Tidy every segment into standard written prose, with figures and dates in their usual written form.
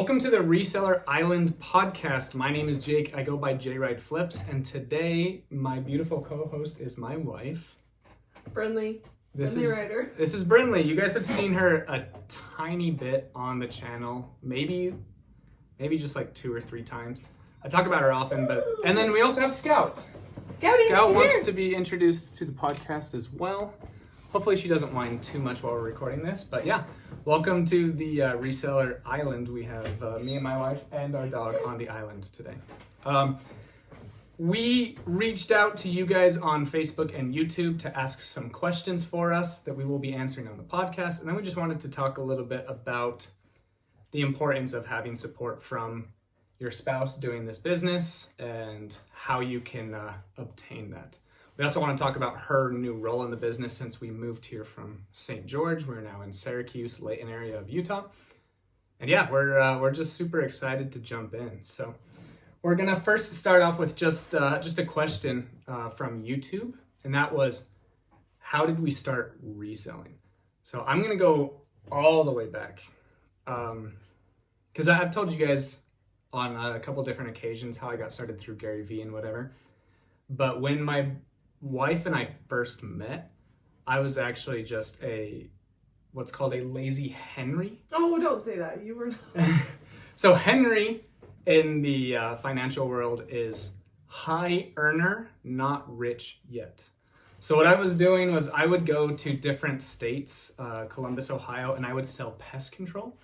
Welcome to the Reseller Island podcast. My name is Jake. I go by Jride Flips, and today my beautiful co-host is my wife, Brynlee. This is Brynlee. You guys have seen her a tiny bit on the channel, maybe just like 2 or 3 times. I talk about her often, and then we also have Scout. Scout wants to be introduced to the podcast as well. Hopefully she doesn't whine too much while we're recording this, but yeah. Welcome to the Reseller Island. We have me and my wife and our dog on the island today. We reached out to you guys on Facebook and YouTube to ask some questions for us that we will be answering on the podcast. And then we just wanted to talk a little bit about the importance of having support from your spouse doing this business and how you can obtain that. We also want to talk about her new role in the business since we moved here from St. George. We're now in Syracuse, Layton area of Utah. And yeah, we're just super excited to jump in. So we're gonna first start off with just a question from YouTube, and that was, how did we start reselling? So I'm gonna go all the way back, because I've told you guys on a couple different occasions how I got started through Gary Vee and whatever. But when my wife and I first met, I was actually just what's called a lazy Henry. Oh, don't say that. You were not. So Henry in the financial world is high earner, not rich yet. So what I was doing was I would go to different states, Columbus, Ohio, and I would sell pest control.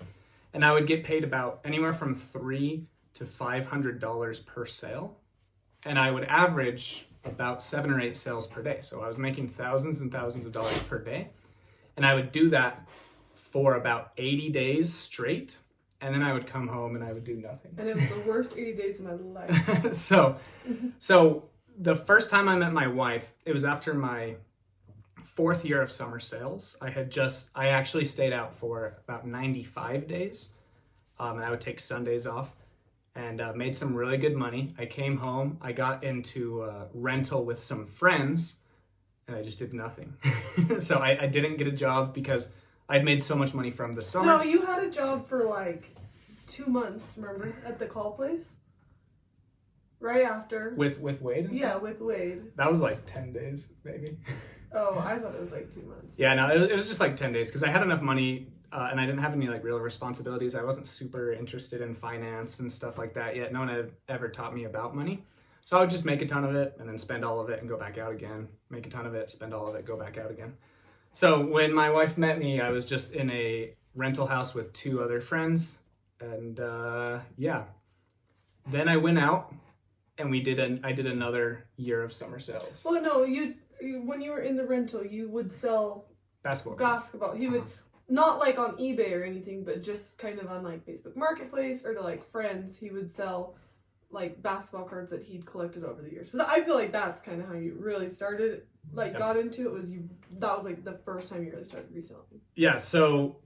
And I would get paid about anywhere from $300 to $500 per sale. And I would average about 7 or 8 sales per day. So I was making thousands and thousands of dollars per day. And I would do that for about 80 days straight. And then I would come home and I would do nothing. And it was the worst 80 days of my life. So the first time I met my wife, it was after my 4th year of summer sales. I actually stayed out for about 95 days. And I would take Sundays off. And made some really good money. I came home, I got into rental with some friends, and I just did nothing. So I didn't get a job because I'd made so much money from the summer. No, you had a job for like 2 months, remember, at the call place? Right after. With Wade? Yeah, with Wade. That was like 10 days, maybe. Oh, I thought it was like 2 months. Yeah, no, it was just like 10 days because I had enough money and I didn't have any like real responsibilities. I wasn't super interested in finance and stuff like that yet. No one had ever taught me about money. So I would just make a ton of it and then spend all of it and go back out again. Make a ton of it, spend all of it, go back out again. So when my wife met me, I was just in a rental house with 2 other friends. And yeah, then I went out and I did another year of summer sales. Well, no, when you were in the rental, you would sell basketball. He would, not like on eBay or anything, but just kind of on like Facebook Marketplace or to like friends, he would sell like basketball cards that he'd collected over the years. So I feel like that's kind of how you really started, got into it, that was like the first time you really started reselling. Yeah, so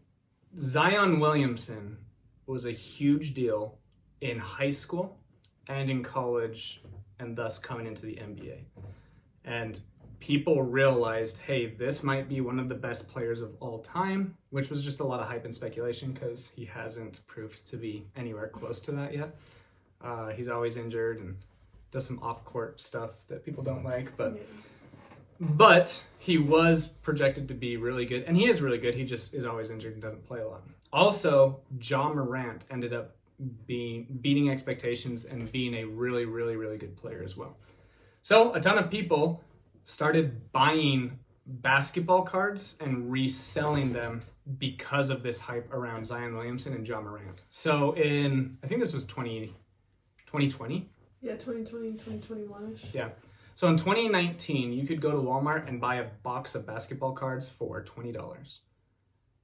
Zion Williamson was a huge deal in high school and in college, and thus coming into the NBA. And people realized, hey, this might be one of the best players of all time, which was just a lot of hype and speculation because he hasn't proved to be anywhere close to that yet. He's always injured and does some off-court stuff that people don't like, but he was projected to be really good, and he is really good. He just is always injured and doesn't play a lot. Also, Ja Morant ended up beating expectations and being a really, really, really good player as well. So a ton of people started buying basketball cards and reselling them because of this hype around Zion Williamson and Ja Morant. So I think this was 2020? Yeah, 2020, 2021-ish. Yeah. So in 2019, you could go to Walmart and buy a box of basketball cards for $20.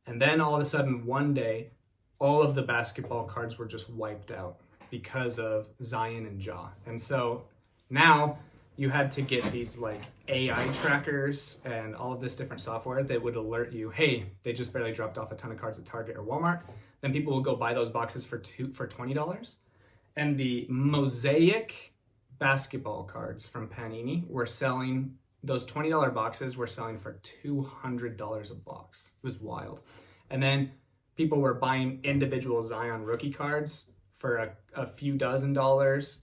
And then all of a sudden, one day, all of the basketball cards were just wiped out because of Zion and Ja. And so now you had to get these like AI trackers and all of this different software that would alert you, hey, they just barely dropped off a ton of cards at Target or Walmart. Then people would go buy those boxes for $20. And the Mosaic basketball cards from Panini were selling, those $20 boxes were selling for $200 a box. It was wild. And then people were buying individual Zion rookie cards for a few $dozen,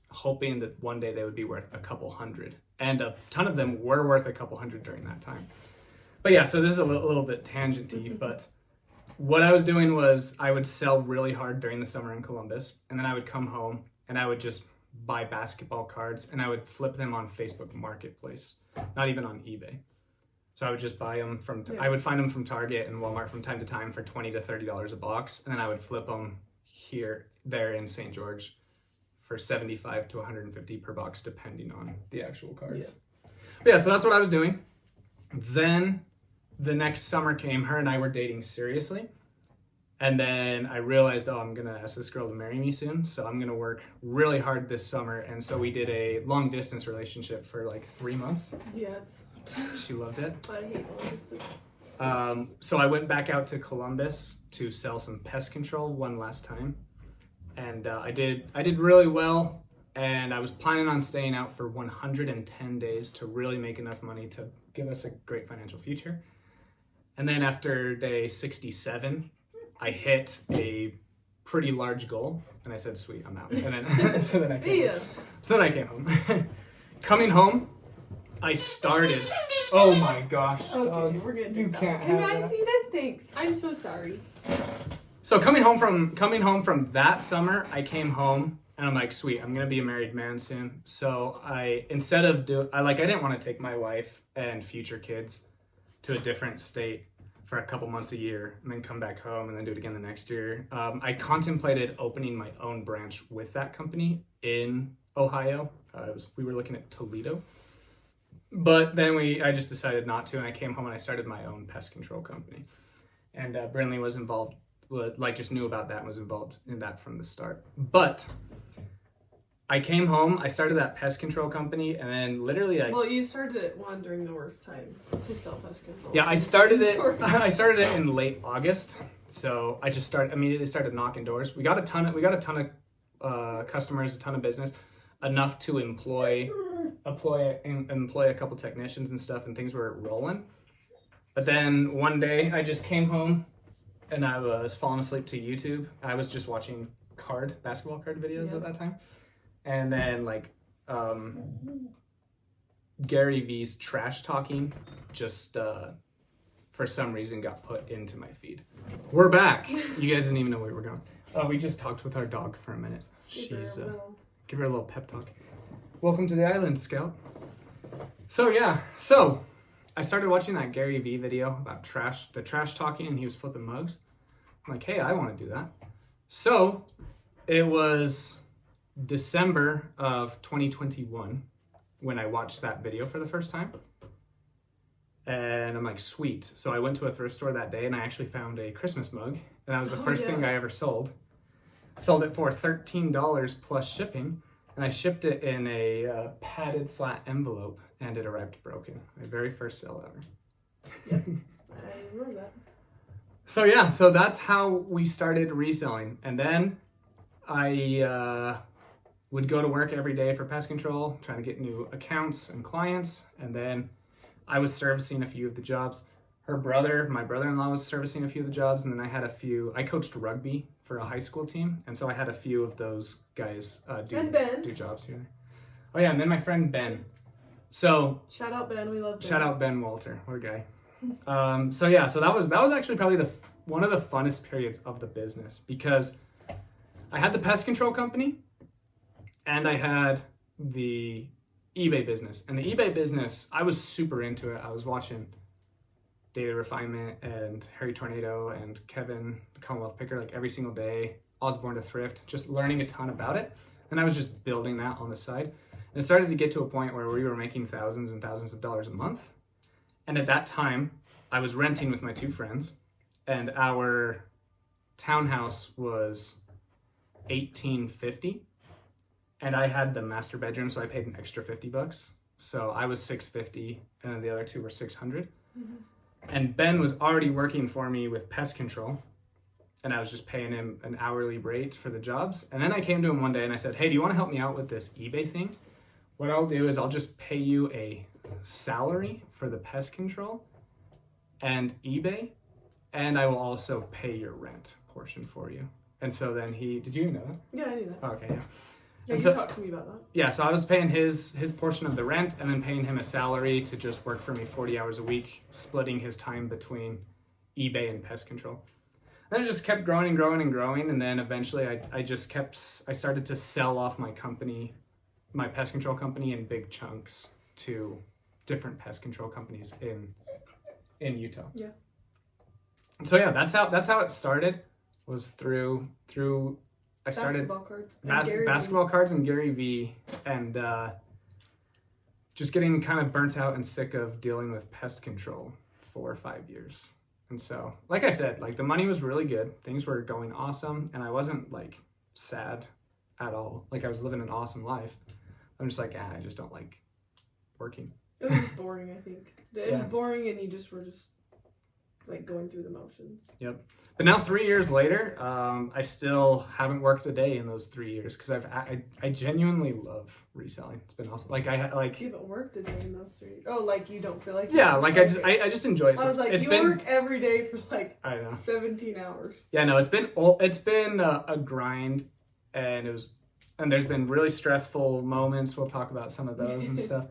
hoping that one day they would be worth a couple hundred. And a ton of them were worth a couple hundred during that time. But yeah, so this is a little bit tangent-y, but what I was doing was I would sell really hard during the summer in Columbus, and then I would come home and I would just buy basketball cards and I would flip them on Facebook Marketplace, not even on eBay. So I would just buy them I would find them from Target and Walmart from time to time for $20 to $30 a box, and then I would flip them there in St. George for $75 to $150 per box, depending on the actual cards. But yeah, so that's what I was doing. Then the next summer came, her and I were dating seriously. And then I realized, I'm going to ask this girl to marry me soon. So I'm going to work really hard this summer. And so we did a long distance relationship for like 3 months. Yeah. She loved it. I hate long distance. So I went back out to Columbus to sell some pest control one last time. And I did really well. And I was planning on staying out for 110 days to really make enough money to give us a great financial future. And then after day 67, I hit a pretty large goal, and I said, "Sweet, I'm out." And then so then I came home. Coming home, I started. Oh my gosh! Okay, we're gonna do that. Can I see this? Thanks. I'm so sorry. So coming home from that summer, I came home and I'm like, "Sweet, I'm gonna be a married man soon." So I didn't want to take my wife and future kids to a different state for a couple months a year and then come back home and then do it again the next year. I contemplated opening my own branch with that company in Ohio. We were looking at Toledo, but then I just decided not to, and I came home and I started my own pest control company. And Brynlee was involved, just knew about that and was involved in that from the start. But I came home, I started that pest control company, and then literally Well, you started it during the worst time to sell pest control. Yeah, I started it in late August. So I just immediately started knocking doors. We got a ton of customers, a ton of business, enough to employ a couple technicians and stuff, and things were rolling. But then one day I just came home and I was falling asleep to YouTube. I was just watching basketball card videos at that time. And then Gary V's trash talking just for some reason got put into my feed. We're back. You guys didn't even know where we were going. We just talked with our dog for a minute. Give her a little pep talk. Welcome to the island, Scout. So I started watching that Gary V video about the trash talking, and he was flipping mugs. I'm like, hey, I want to do that. So it was December of 2021 when I watched that video for the first time, and I'm like, sweet. So I went to a thrift store that day and I actually found a Christmas mug, and that was the first thing I ever sold it for $13 plus shipping, and I shipped it in a padded flat envelope, and it arrived broken. My very first sale ever. Yep. I remember that. So that's how we started reselling. And then I would go to work every day for pest control, trying to get new accounts and clients. And then I was servicing a few of the jobs. My brother-in-law was servicing a few of the jobs. And then I coached rugby for a high school team. And so I had a few of those guys do jobs here. Oh yeah, and then my friend Ben. So shout out Ben, we love Ben. Shout out Ben Walter, what a guy. So that was actually probably one of the funnest periods of the business, because I had the pest control company and I had the eBay business. And the eBay business, I was super into it. I was watching Daily Refinement and Harry Tornado and Kevin Commonwealth Picker like every single day. Osborne to Thrift, just learning a ton about it. And I was just building that on the side. And it started to get to a point where we were making thousands and thousands of dollars a month. And at that time, I was renting with my two friends, and our townhouse was $1,850, and I had the master bedroom, so I paid an extra $50. So I was $650, and then the other two were $600. Mm-hmm. And Ben was already working for me with pest control, and I was just paying him an hourly rate for the jobs. And then I came to him one day and I said, hey, do you want to help me out with this eBay thing? What I'll do is I'll just pay you a salary for the pest control and eBay, and I will also pay your rent portion for you. And so then did you know that? Yeah, I knew that. Oh, okay, yeah. Yeah, you talked to me about that. Yeah, so I was paying his portion of the rent and then paying him a salary to just work for me 40 hours a week, splitting his time between eBay and pest control. And it just kept growing and growing and growing, and then eventually I started to sell off my company, my pest control company, in big chunks to different pest control companies in Utah. Yeah. So yeah, that's how it started. Was through I started basketball cards and Gary V, and just getting kind of burnt out and sick of dealing with pest control for 5 years. And so, like I said, like the money was really good. Things were going awesome, and I wasn't like sad at all. Like I was living an awesome life. I'm just like, I just don't like working. It was just boring, I think. It was boring, and you just were just like going through the motions. Yep. But now 3 years later, I still haven't worked a day in those 3 years because I genuinely love reselling. It's been awesome. Like you haven't worked a day in those 3 years. Oh, like you don't feel like I just enjoy it. I was like, work every day for like 17 hours. Yeah, no, it's been a grind, and there's been really stressful moments. We'll talk about some of those and stuff.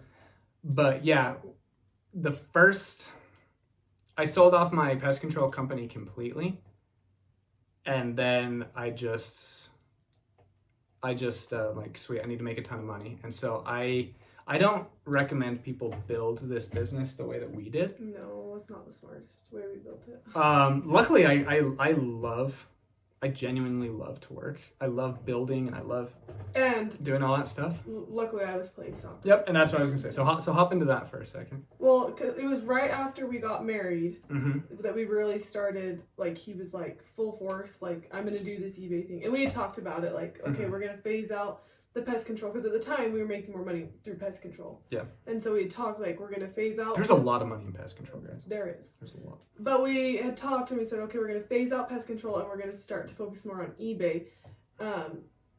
But yeah, I sold off my pest control company completely, and then I just like, sweet, I need to make a ton of money. And so I don't recommend people build this business the way that we did. No, it's not the smartest way we built it. Luckily, I genuinely love to work. I love building, and I love doing all that stuff. Luckily, I was playing soccer. Yep, and that's what I was gonna say. So hop into that for a second. Well, cause it was right after we got married that we really started. Like he was like full force. Like, I'm gonna do this eBay thing, and we had talked about it. Like, okay, we're gonna phase out the pest control, because at the time we were making more money through pest control. Yeah. And so we had talked, like, we're gonna phase out. There's a lot of money in pest control, guys. There is. There's a lot. But we had talked and we said, okay, we're gonna phase out pest control and we're gonna start to focus more on eBay.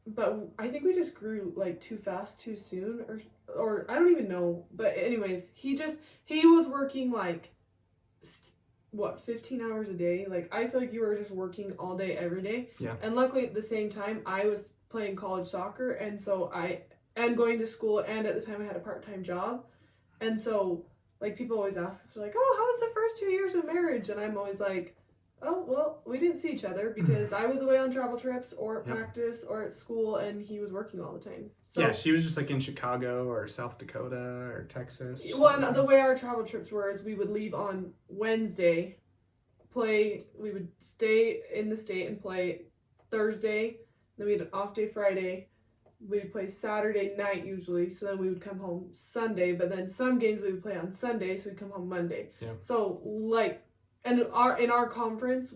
But I think we just grew like too fast, too soon, or I don't even know. But anyways, he was working like 15 hours a day. Like, I feel like you were just working all day, every day. Yeah. And luckily at the same time, I was playing college soccer, and so and going to school, and at the time I had a part-time job. And so like people always ask us, like, oh, how was the first 2 years of marriage? And I'm always like, oh, well, we didn't see each other because I was away on travel trips or at practice or at school, and he was working all the time. So, yeah, she was just like in Chicago or South Dakota or Texas. Well, the way our travel trips were is we would leave on Wednesday, we would stay in the state and play Thursday, then we had an off day Friday. We'd play Saturday night usually, so then we would come home Sunday, but then some games we would play on Sunday, so we'd come home Monday. Yeah. So like, and in our conference,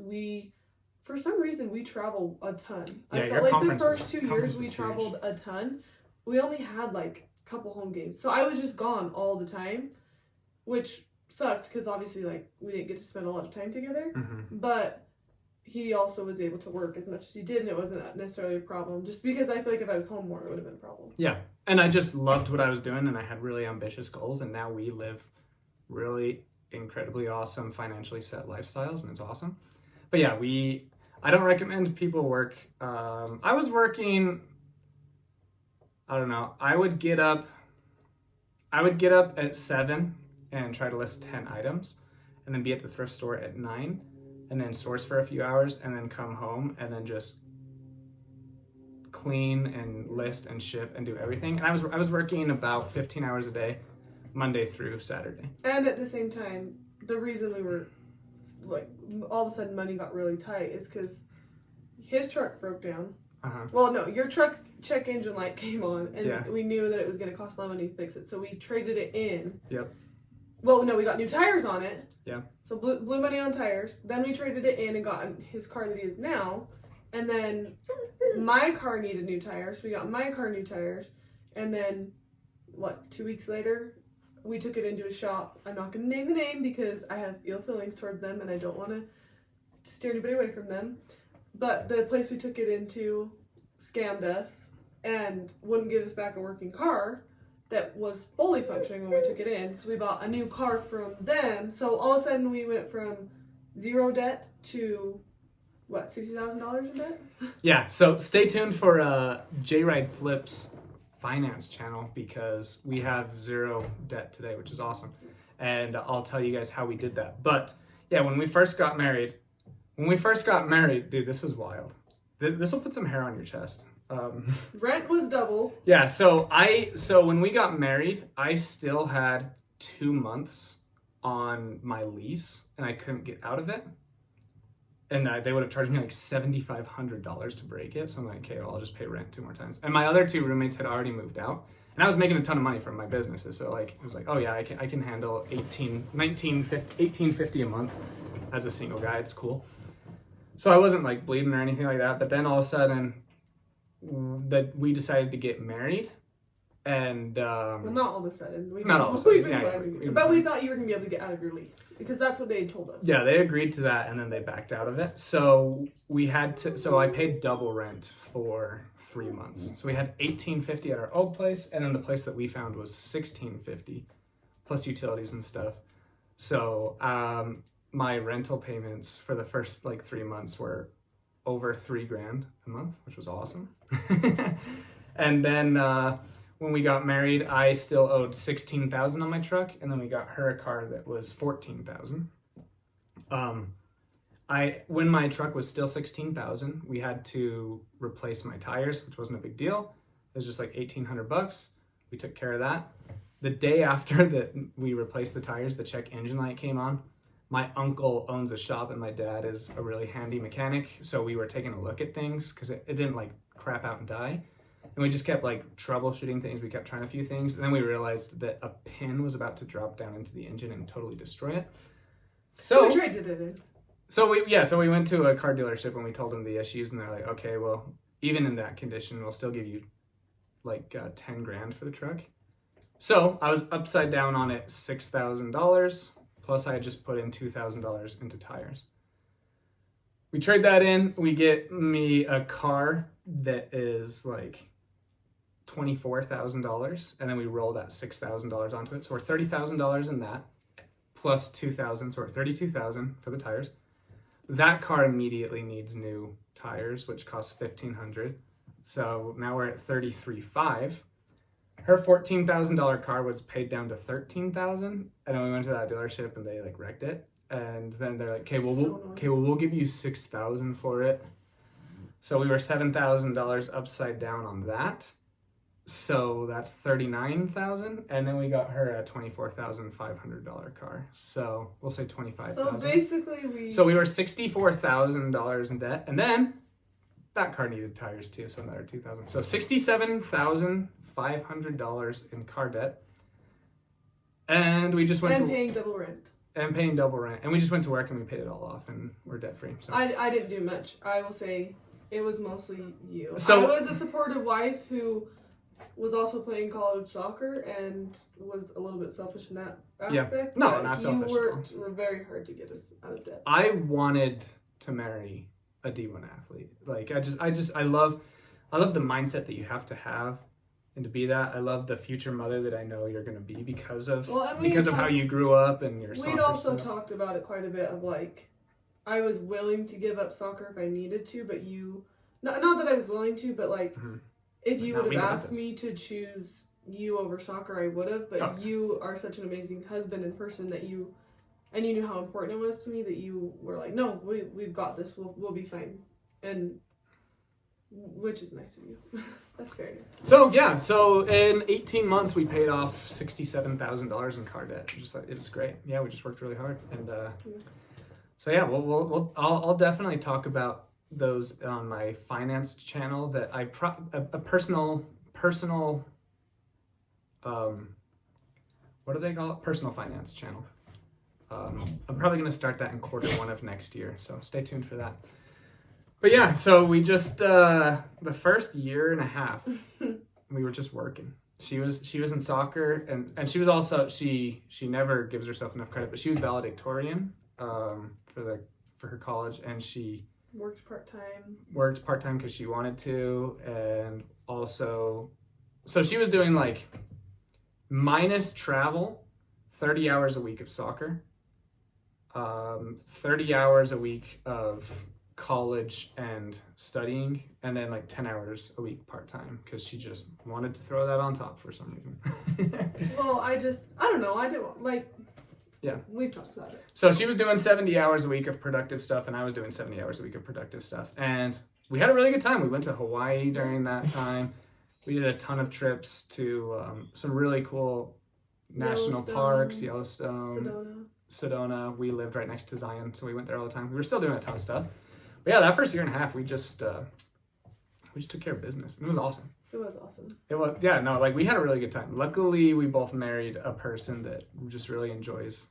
for some reason we travel a ton. Yeah, I felt like the first 2 years we traveled a ton. We only had like a couple home games, so I was just gone all the time, which sucked because obviously like we didn't get to spend a lot of time together. But he also was able to work as much as he did, and it wasn't necessarily a problem. Just because I feel like if I was home more, it would have been a problem. Yeah, and I just loved what I was doing, and I had really ambitious goals, and now we live really incredibly awesome, financially set lifestyles, and it's awesome. But yeah, I don't recommend people work. I was working, I don't know, I would get up at 7 and try to list 10 items, and then be at the thrift store at 9. And then source for a few hours, and then come home, and then just clean and list and ship and do everything. And I was working about 15 hours a day, Monday through Saturday. And at the same time, the reason we were like, all of a sudden money got really tight is because his truck broke down. Well, no, your truck check engine light came on, and we knew that it was going to cost a lot of money to fix it, so we traded it in. Yep. Well, no, we got new tires on it. Yeah. So blew money on tires. Then we traded it in and got his car that he is now. And then my car needed new tires. So we got my car new tires. And then, 2 weeks later, we took it into a shop. I'm not going to name the name because I have ill feelings toward them and I don't want to steer anybody away from them. But the place we took it into scammed us and wouldn't give us back a working car that was fully functioning when we took it in. So we bought a new car from them. So all of a sudden we went from 0 debt to what, $60,000 in debt? Yeah, so stay tuned for Jride Flips finance channel because we have 0 debt today, which is awesome. And I'll tell you guys how we did that. But yeah, when we first got married, dude, this was wild. This will put some hair on your chest. Rent was double. Yeah, so when we got married, I still had 2 months on my lease and I couldn't get out of it. And they would have charged me like $7,500 to break it. So I'm like, okay, well, I'll just pay rent 2 more times. And my other 2 roommates had already moved out. And I was making a ton of money from my businesses. So like, it was like, oh yeah, I can handle $1,850 a month as a single guy. It's cool. So I wasn't like bleeding or anything like that. But then all of a sudden that we decided to get married. And well, not all of a sudden. Not all of a sudden. But we thought you were gonna be able to get out of your lease because that's what they had told us. Yeah, they agreed to that, and then they backed out of it. So we had to. So I paid double rent for 3 months. So we had $1,850 at our old place, and then the place that we found was $1,650 plus utilities and stuff. So my rental payments for the first like 3 months were over $3,000 a month, which was awesome. And then when we got married, I still owed $16,000 on my truck, and then we got her a car that was $14,000. When my truck was still $16,000, we had to replace my tires, which wasn't a big deal. It was just like $1,800. We took care of that. The day after that we replaced the tires, the check engine light came on. My uncle owns a shop, and my dad is a really handy mechanic, so we were taking a look at things because it didn't like crap out and die. And we just kept like troubleshooting things. We kept trying a few things. And then we realized that a pin was about to drop down into the engine and totally destroy it. So we traded it in. So we went to a car dealership and we told them the issues, and they're like, okay, well, even in that condition, we'll still give you like $10,000 for the truck. So I was upside down on it $6,000, plus I had just put in $2,000 into tires. We trade that in, we get me a car that is like $24,000, and then we roll that $6,000 onto it. So we're $30,000 in that, plus $2,000, so we're $32,000 for the tires. That car immediately needs new tires, which cost $1,500. So now we're at $33,500. Her $14,000 car was paid down to $13,000, and then we went to that dealership and they like wrecked it. And then they're like, okay, we'll give you $6,000 for it. So we were $7,000 upside down on that. So that's $39,000, and then we got her a $24,500 car. So we'll say $25,000. So basically we were $64,000 in debt, and then that car needed tires too, so another $2,000. So $67,500 in car debt, and we just went paying double rent. And paying double rent, and we just went to work and we paid it all off, and we're debt free. So I didn't do much. I will say it was mostly you. So I was a supportive wife who was also playing college soccer and was a little bit selfish in that aspect. Yeah. No, not selfish. You worked very hard to get us out of debt. I wanted to marry a D1 athlete. Like I love the mindset that you have to have and to be that. I love the future mother that I know you're going to be because of how you grew up and your soccer We'd also stuff. talked about it quite a bit of like, I was willing to give up soccer if I needed to, but you, not that I was willing to, but like, if you would have asked me to choose you over soccer, I would have, but you are such an amazing husband and person that you knew how important it was to me that you were like, no, we've got this, we'll be fine. And which is nice of you. That's very nice. So in 18 months we paid off $67,000 in car debt. It was great. Yeah, we just worked really hard, and so yeah, I'll definitely talk about those on my finance channel. That a personal what do they call it? Personal finance channel. I'm probably gonna start that in Q1 of next year. So stay tuned for that. But yeah, so we just the first year and a half we were just working. She was in soccer, and she was also she never gives herself enough credit, but she was valedictorian for her college, and she worked part-time because she wanted to, and also so she was doing like minus travel 30 hours a week of soccer, 30 hours a week of college and studying, and then like 10 hours a week part-time because she just wanted to throw that on top for some reason. Well, I don't know. I didn't like. Yeah. We've talked about it. So she was doing 70 hours a week of productive stuff, and I was doing 70 hours a week of productive stuff. And we had a really good time. We went to Hawaii during that time. We did a ton of trips to some really cool national parks, Yellowstone, Sedona. We lived right next to Zion, so we went there all the time. We were still doing a ton of stuff. But yeah, that first year and a half, we just took care of business. And it was awesome. It was awesome. It was, yeah, no, like we had a really good time. Luckily, we both married a person that just really enjoys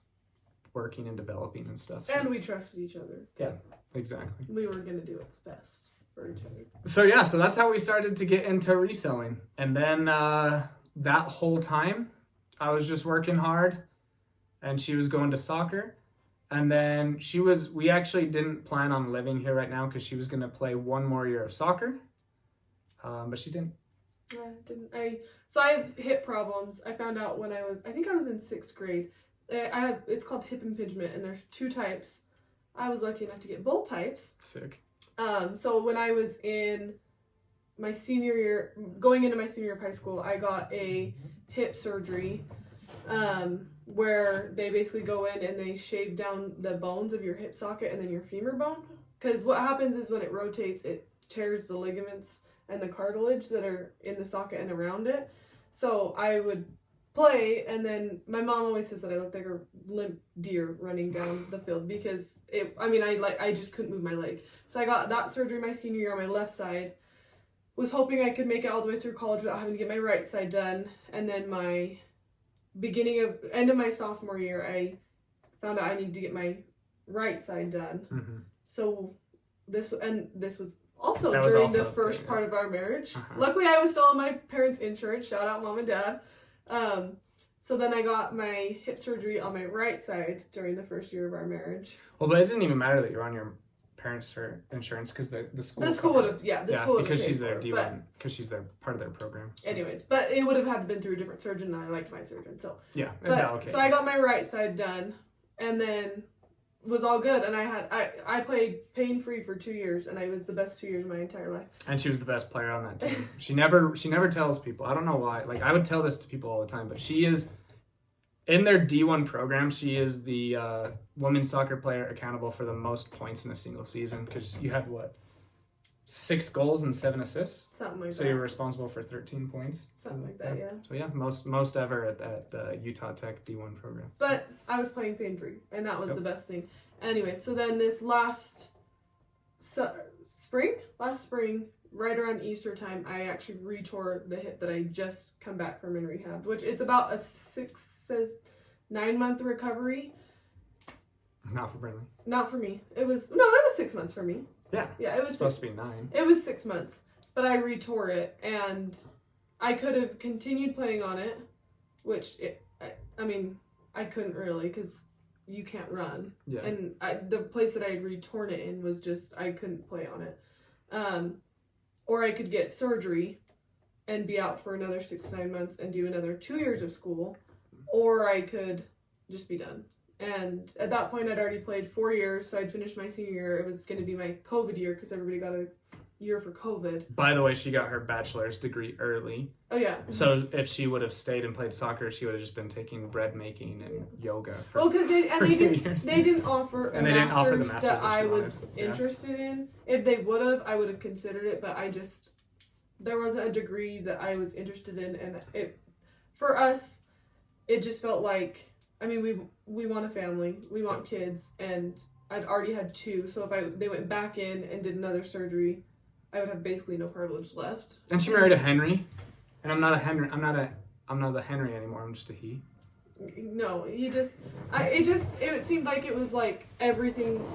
working and developing and stuff. So. And we trusted each other. Yeah, exactly. We were going to do what's best for each other. So yeah, so that's how we started to get into reselling. And then that whole time, I was just working hard and she was going to soccer. And then we actually didn't plan on living here right now because she was going to play one more year of soccer. But she didn't. Yeah, didn't. So I have hip problems. I found out when I think I was in 6th grade. It's called hip impingement, and there's 2 types. I was lucky enough to get both types. Sick. So when I was in my senior year, going into my senior year of high school, I got a hip surgery, where they basically go in and they shave down the bones of your hip socket and then your femur bone. Because what happens is when it rotates, it tears the ligaments and the cartilage that are in the socket and around it. So I would play, and then my mom always says that I looked like a limp deer running down the field because I just couldn't move my leg. So I got that surgery my senior year on my left side. Was hoping I could make it all the way through college without having to get my right side done. And then my end of my sophomore year, I found out I needed to get my right side done. Mm-hmm. So this was also during the first part of our marriage. Uh-huh. Luckily, I was still on my parents' insurance. Shout out mom and dad. So then I got my hip surgery on my right side during the first year of our marriage. Well, but it didn't even matter that you're on your parents' insurance because the school. The school would have, the school would have. Because she's their D1, because she's their part of their program. Anyways, but it would have had to been through a different surgeon, and I liked my surgeon, so. Yeah. Okay. So I got my right side done, and then was all good, and I played pain-free for 2 years, and I was the best 2 years of my entire life. And she was the best player on that team. She never tells people. I don't know why. Like, I would tell this to people all the time, but she is, in their D1 program, she is the women's soccer player accountable for the most points in a single season, because you had, 6 goals and 7 assists? Something like that. So you were responsible for 13 points? Something like that, yeah. So yeah, most ever at the Utah Tech D1 program. But I was playing pain-free, and that was the best thing. Anyway, so then this last spring, right around Easter time, I actually retore the hip that I just come back from in rehab, which it's about a 9-month recovery. Not for Brynlee. Not for me. It was 6 months for me. Yeah. Yeah, it was supposed to be 9. It was 6 months, but I retore it, and I could have continued playing on it, which I couldn't really because you can't run. Yeah. And the place that I had retorn it in was just I couldn't play on it. Or I could get surgery and be out for another 6 to 9 months and do another 2 years of school, or I could just be done. And at that point, I'd already played 4 years, so I'd finished my senior year. It was going to be my COVID year because everybody got a year for COVID. By the way, she got her bachelor's degree early. Oh, yeah. So if she would have stayed and played soccer, she would have just been taking bread making and yoga for, because they didn't offer a master's that I was interested in. If they would have, I would have considered it, but there wasn't a degree that I was interested in, and for us, it just felt like, we want a family, we want kids, and I'd already had 2, so if they went back in and did another surgery, I would have basically no cartilage left. And she married a Henry, and I'm not a Henry anymore. I'm just a he. No, it seemed like it was like everything,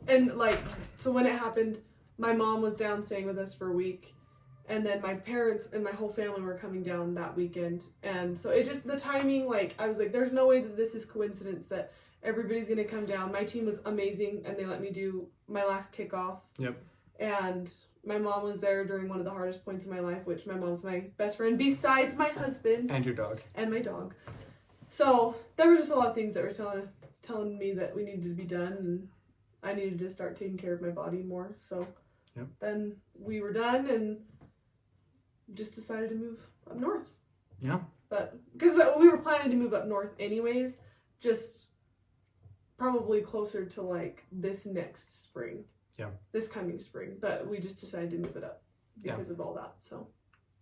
and like, so when it happened, my mom was down staying with us for a week. And then my parents and my whole family were coming down that weekend. And so the timing, like, I was like, there's no way that this is coincidence that everybody's going to come down. My team was amazing, and they let me do my last kickoff. Yep. And my mom was there during one of the hardest points of my life, which my mom's my best friend besides my husband. And your dog. And my dog. So there were just a lot of things that were telling me that we needed to be done. I needed to start taking care of my body more. So yep. Then we were done and just decided to move up north. Yeah. But because we were planning to move up north anyways, just probably closer to like this next spring. Yeah. This coming spring. But we just decided to move it up because of all that. So.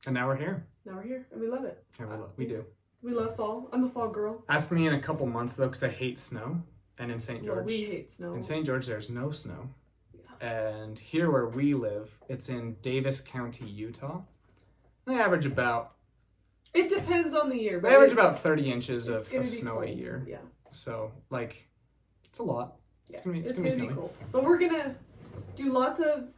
And now we're here. Now we're here and we love it. Yeah, we do. We love fall. I'm a fall girl. Ask me in a couple months though, because I hate snow. And in St. George. Well, we hate snow. In St. George, there's no snow. Yeah. And here where we live, it's in Davis County, Utah. They average about... It depends on the year. They average about 30 inches of snow cold. a year. Yeah. So, like, it's a lot. Yeah. It's gonna be snowy. cold. But we're going to do lots of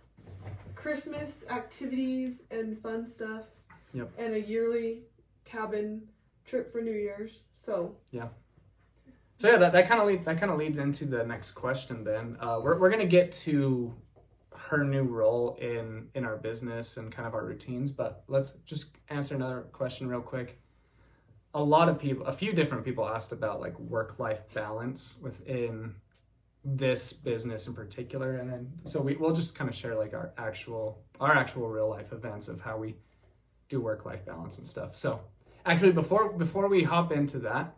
Christmas activities and fun stuff. Yep. And a yearly cabin trip for New Year's. So... Yeah. So yeah, that kind of leads into the next question. Then we're gonna get to her new role in our business and kind of our routines, but let's just answer another question real quick. A few different people asked about like work-life balance within this business in particular, and then so we'll just kind of share like our actual real life events of how we do work-life balance and stuff. So actually, before we hop into that,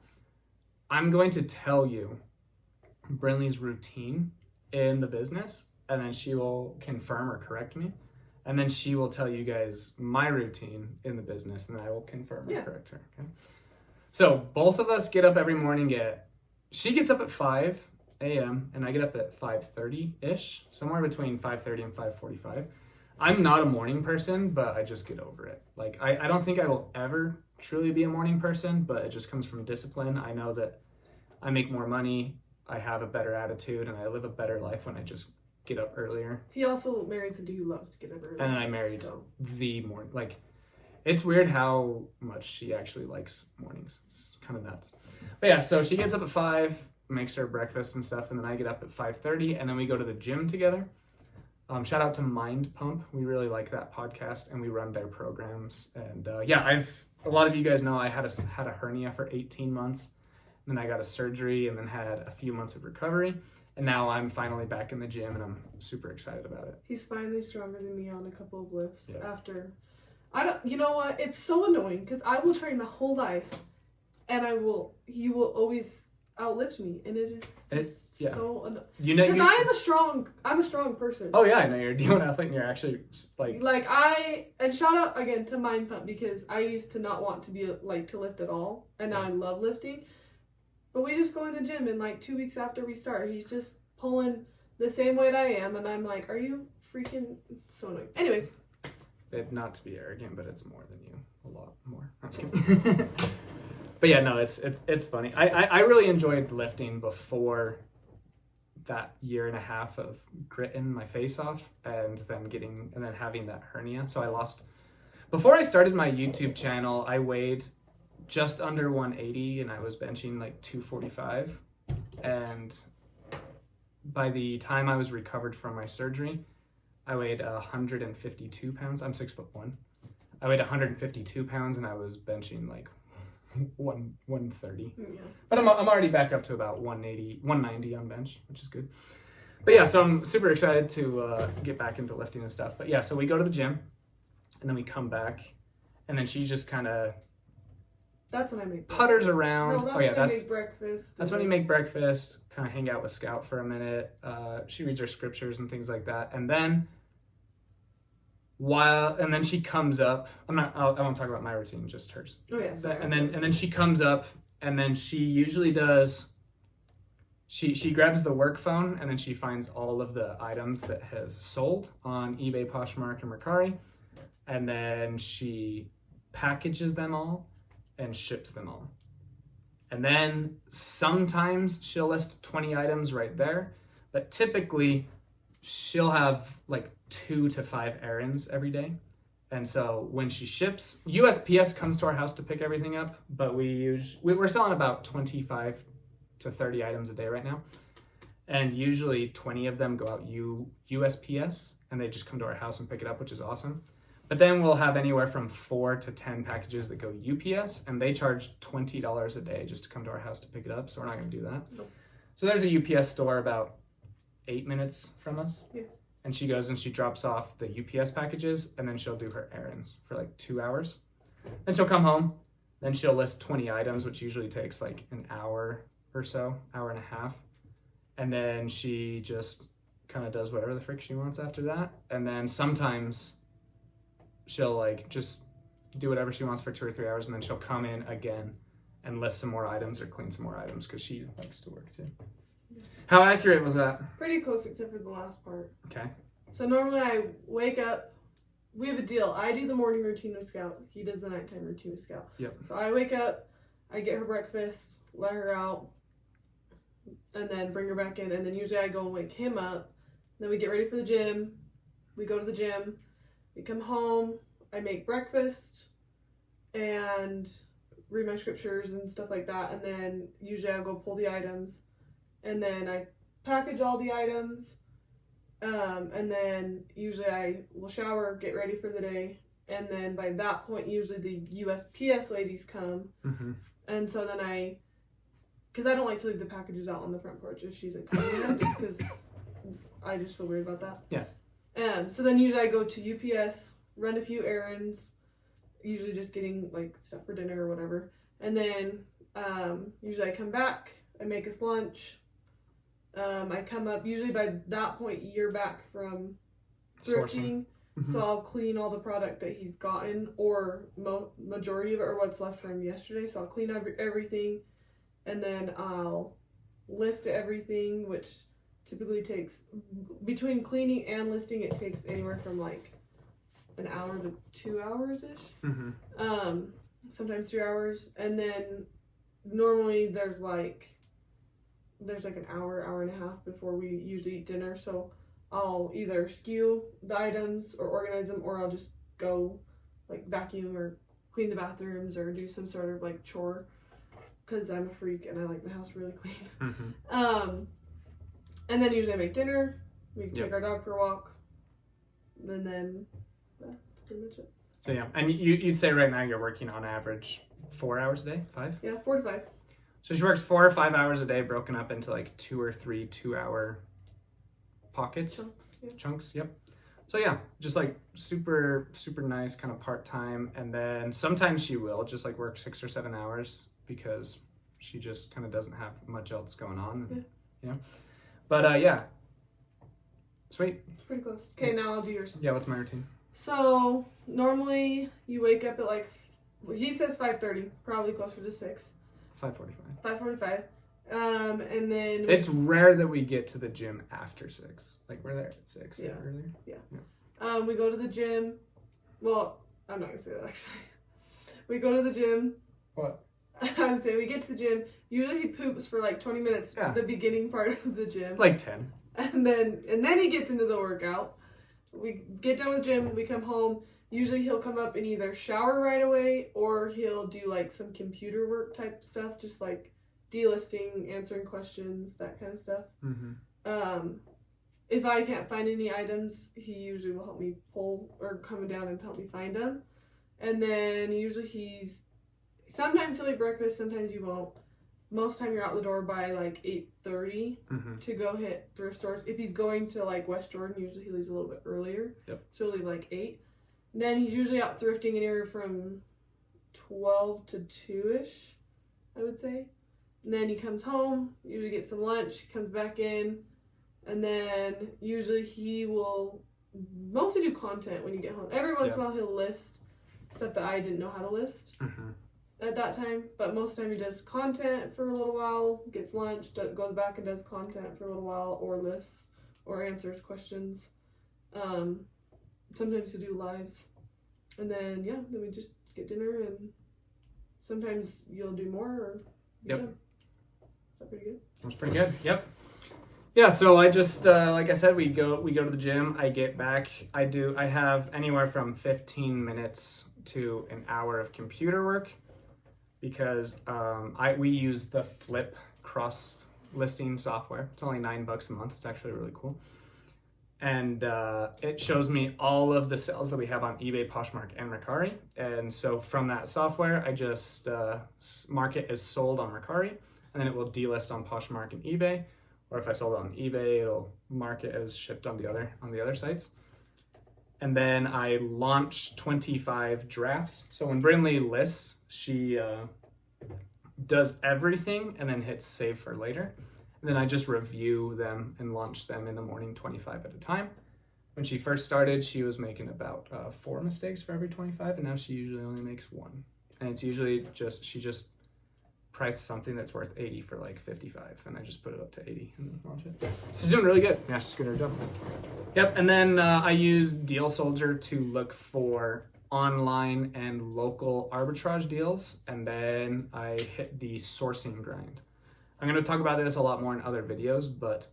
I'm going to tell you Brynlee's routine in the business, and then she will confirm or correct me. And then she will tell you guys my routine in the business, and I will confirm or correct her. Okay. So both of us get up every morning she gets up at 5 a.m. and I get up at 5:30-ish, somewhere between 5:30 and 5:45. I'm not a morning person, but I just get over it. Like, I don't think I will ever truly be a morning person, but it just comes from discipline. I know that I make more money, I have a better attitude, and I live a better life when I just get up earlier. He also married somebody who loves to get up early. And then I married the morning. Like, it's weird how much she actually likes mornings. It's kind of nuts. But yeah, so she gets up at 5, makes her breakfast and stuff, and then I get up at 5:30, and then we go to the gym together. Shout out to Mind Pump. We really like that podcast, and we run their programs. And a lot of you guys know I had a hernia for 18 months. Then I got a surgery and then had a few months of recovery. And now I'm finally back in the gym and I'm super excited about it. He's finally stronger than me on a couple of lifts after. You know what? It's so annoying because I will train my whole life and he will always outlift me, and it is just so annoying. Because I'm a strong person. Oh yeah, I know you're a D1 athlete and you're actually and shout out again to Mind Pump, because I used to not want to be to lift at all, and now I love lifting. But we just go in the gym, and 2 weeks after we start, he's just pulling the same weight I am, and I'm like, are you freaking so annoying? Anyways. Not to be arrogant, but it's more than you. A lot more. I'm just kidding. But yeah, no, it's funny. I really enjoyed lifting before that year and a half of gritting my face off and then having that hernia. So before I started my YouTube channel, I weighed just under 180 and I was benching 245. And by the time I was recovered from my surgery, I weighed 152 pounds. I'm 6'1". I weighed 152 pounds and I was benching 130. Yeah. But I'm already back up to about 190 on bench, which is good. But yeah, so I'm super excited to get back into lifting and stuff. But yeah, so we go to the gym and then we come back and then she just kind of That's when I make putters around. No, that's when I make breakfast. That's when you make breakfast, kind of hang out with Scout for a minute. She reads her scriptures and things like that. And then she comes up. I won't talk about my routine, just hers. Oh yeah. Sorry. And then she comes up and then she usually does she grabs the work phone and then she finds all of the items that have sold on eBay, Poshmark, and Mercari. And then she packages them all and ships them all. And then sometimes she'll list 20 items right there, but typically she'll have 2 to 5 errands every day. And so when she ships, USPS comes to our house to pick everything up, but we're selling about 25 to 30 items a day right now. And usually 20 of them go out USPS and they just come to our house and pick it up, which is awesome. But then we'll have anywhere from 4 to 10 packages that go UPS, and they charge $20 a day just to come to our house to pick it up. So we're not going to do that. Nope. So there's a UPS store about 8 minutes from us. Yeah. And she goes and she drops off the UPS packages, and then she'll do her errands for like 2 hours. Then she'll come home, then she'll list 20 items, which usually takes like an hour or so, hour and a half. And then she just kind of does whatever the frick she wants after that. And then sometimes she'll like just do whatever she wants for 2 or 3 hours, and then she'll come in again and list some more items or clean some more items because she likes to work too. How accurate was that? Pretty close, except for the last part. Okay. So normally I wake up, we have a deal. I do the morning routine with Scout. He does the nighttime routine with Scout. Yep. So I wake up, I get her breakfast, let her out, and then bring her back in. And then usually I go and wake him up. Then we get ready for the gym. We go to the gym. We come home. I make breakfast and read my scriptures and stuff like that. And then usually I'll go pull the items. And then I package all the items. And then usually I will shower, get ready for the day. And then by that point, usually the USPS ladies come. Mm-hmm. And so then because I don't like to leave the packages out on the front porch if she's coming yet, just because I just feel weird about that. Yeah. So then usually I go to UPS, run a few errands, usually just getting like stuff for dinner or whatever. And then usually I come back, I make us lunch. I come up, usually by that point you're back from thrifting, mm-hmm. So I'll clean all the product that he's gotten, or majority of it, or what's left from yesterday. So I'll clean everything, and then I'll list everything, which typically takes, between cleaning and listing, it takes anywhere from like an hour to 2 hours-ish. Mm-hmm. Sometimes 3 hours. And then normally there's like an hour and a half before we usually eat dinner. So I'll either skew the items or organize them, or I'll just go like vacuum or clean the bathrooms or do some sort of like chore, because I'm a freak and I like my house really clean. Mm-hmm. And then usually I make dinner, we take our dog for a walk, and then that's pretty much it. So yeah, and you'd say right now you're working on average 4 hours a day? 5? Yeah, 4 to 5. So she works 4 or 5 hours a day, broken up into like 2 or 3 2-hour pockets. Chunks, yep. So yeah, just like super, super nice, kind of part-time. And then sometimes she will just like work 6 or 7 hours because she just kind of doesn't have much else going on. Yeah. You know? But yeah. Sweet. It's pretty close. Okay, now I'll do yours. Yeah, what's my routine? So normally you wake up at like, he says 5:30, probably closer to 6. 5:45. 5:45. And then it's rare that we get to the gym after 6. Like we're there at 6 yeah. earlier. Yeah. We go to the gym. Well, I'm not gonna say that actually. We go to the gym. What? I would say we get to the gym. Usually he poops for like 20 minutes, the beginning part of the gym. Like 10. And then he gets into the workout. We get done with the gym, we come home. Usually he'll come up and either shower right away, or he'll do like some computer work type stuff, just like delisting, answering questions, that kind of stuff. Mm-hmm. If I can't find any items, he usually will help me pull or come down and help me find them. And then usually sometimes he'll eat breakfast, sometimes he won't. Most of the time you're out the door by like 8:30 to go hit thrift stores. If he's going to like West Jordan, usually he leaves a little bit earlier. Yep. So he'll leave like 8. Then he's usually out thrifting anywhere from 12 to 2-ish, I would say. And then he comes home, usually gets some lunch, he comes back in, and then usually he will mostly do content when you get home. Every once in a while he'll list stuff that I didn't know how to list at that time, but most of the time he does content for a little while, gets lunch, goes back and does content for a little while, or lists, or answers questions. Sometimes he'll do lives, and then we just get dinner, and sometimes you'll do more, or Yep. Is that pretty good? That's pretty good. Yep. Yeah, so I just like I said, we go to the gym. I get back. I have anywhere from 15 minutes to an hour of computer work, because we use the Flip cross listing software. It's only $9 a month. It's actually really cool. And it shows me all of the sales that we have on eBay, Poshmark, and Mercari. And so from that software, I just mark it as sold on Mercari, and then it will delist on Poshmark and eBay, or if I sold it on eBay, it'll mark it as shipped on the other sites. And then I launched 25 drafts. So when Brynlee lists, she does everything and then hits save for later. And then I just review them and launch them in the morning, 25 at a time. When she first started, she was making about 4 mistakes for every 25, and now she usually only makes 1. And it's usually she just priced something that's worth 80 for like 55, and I just put it up to 80 and then launch it. She's doing really good. Yeah, she's good at her job. Yep, and then I use Deal Soldier to look for online and local arbitrage deals, and then I hit the sourcing grind. I'm going to talk about this a lot more in other videos, but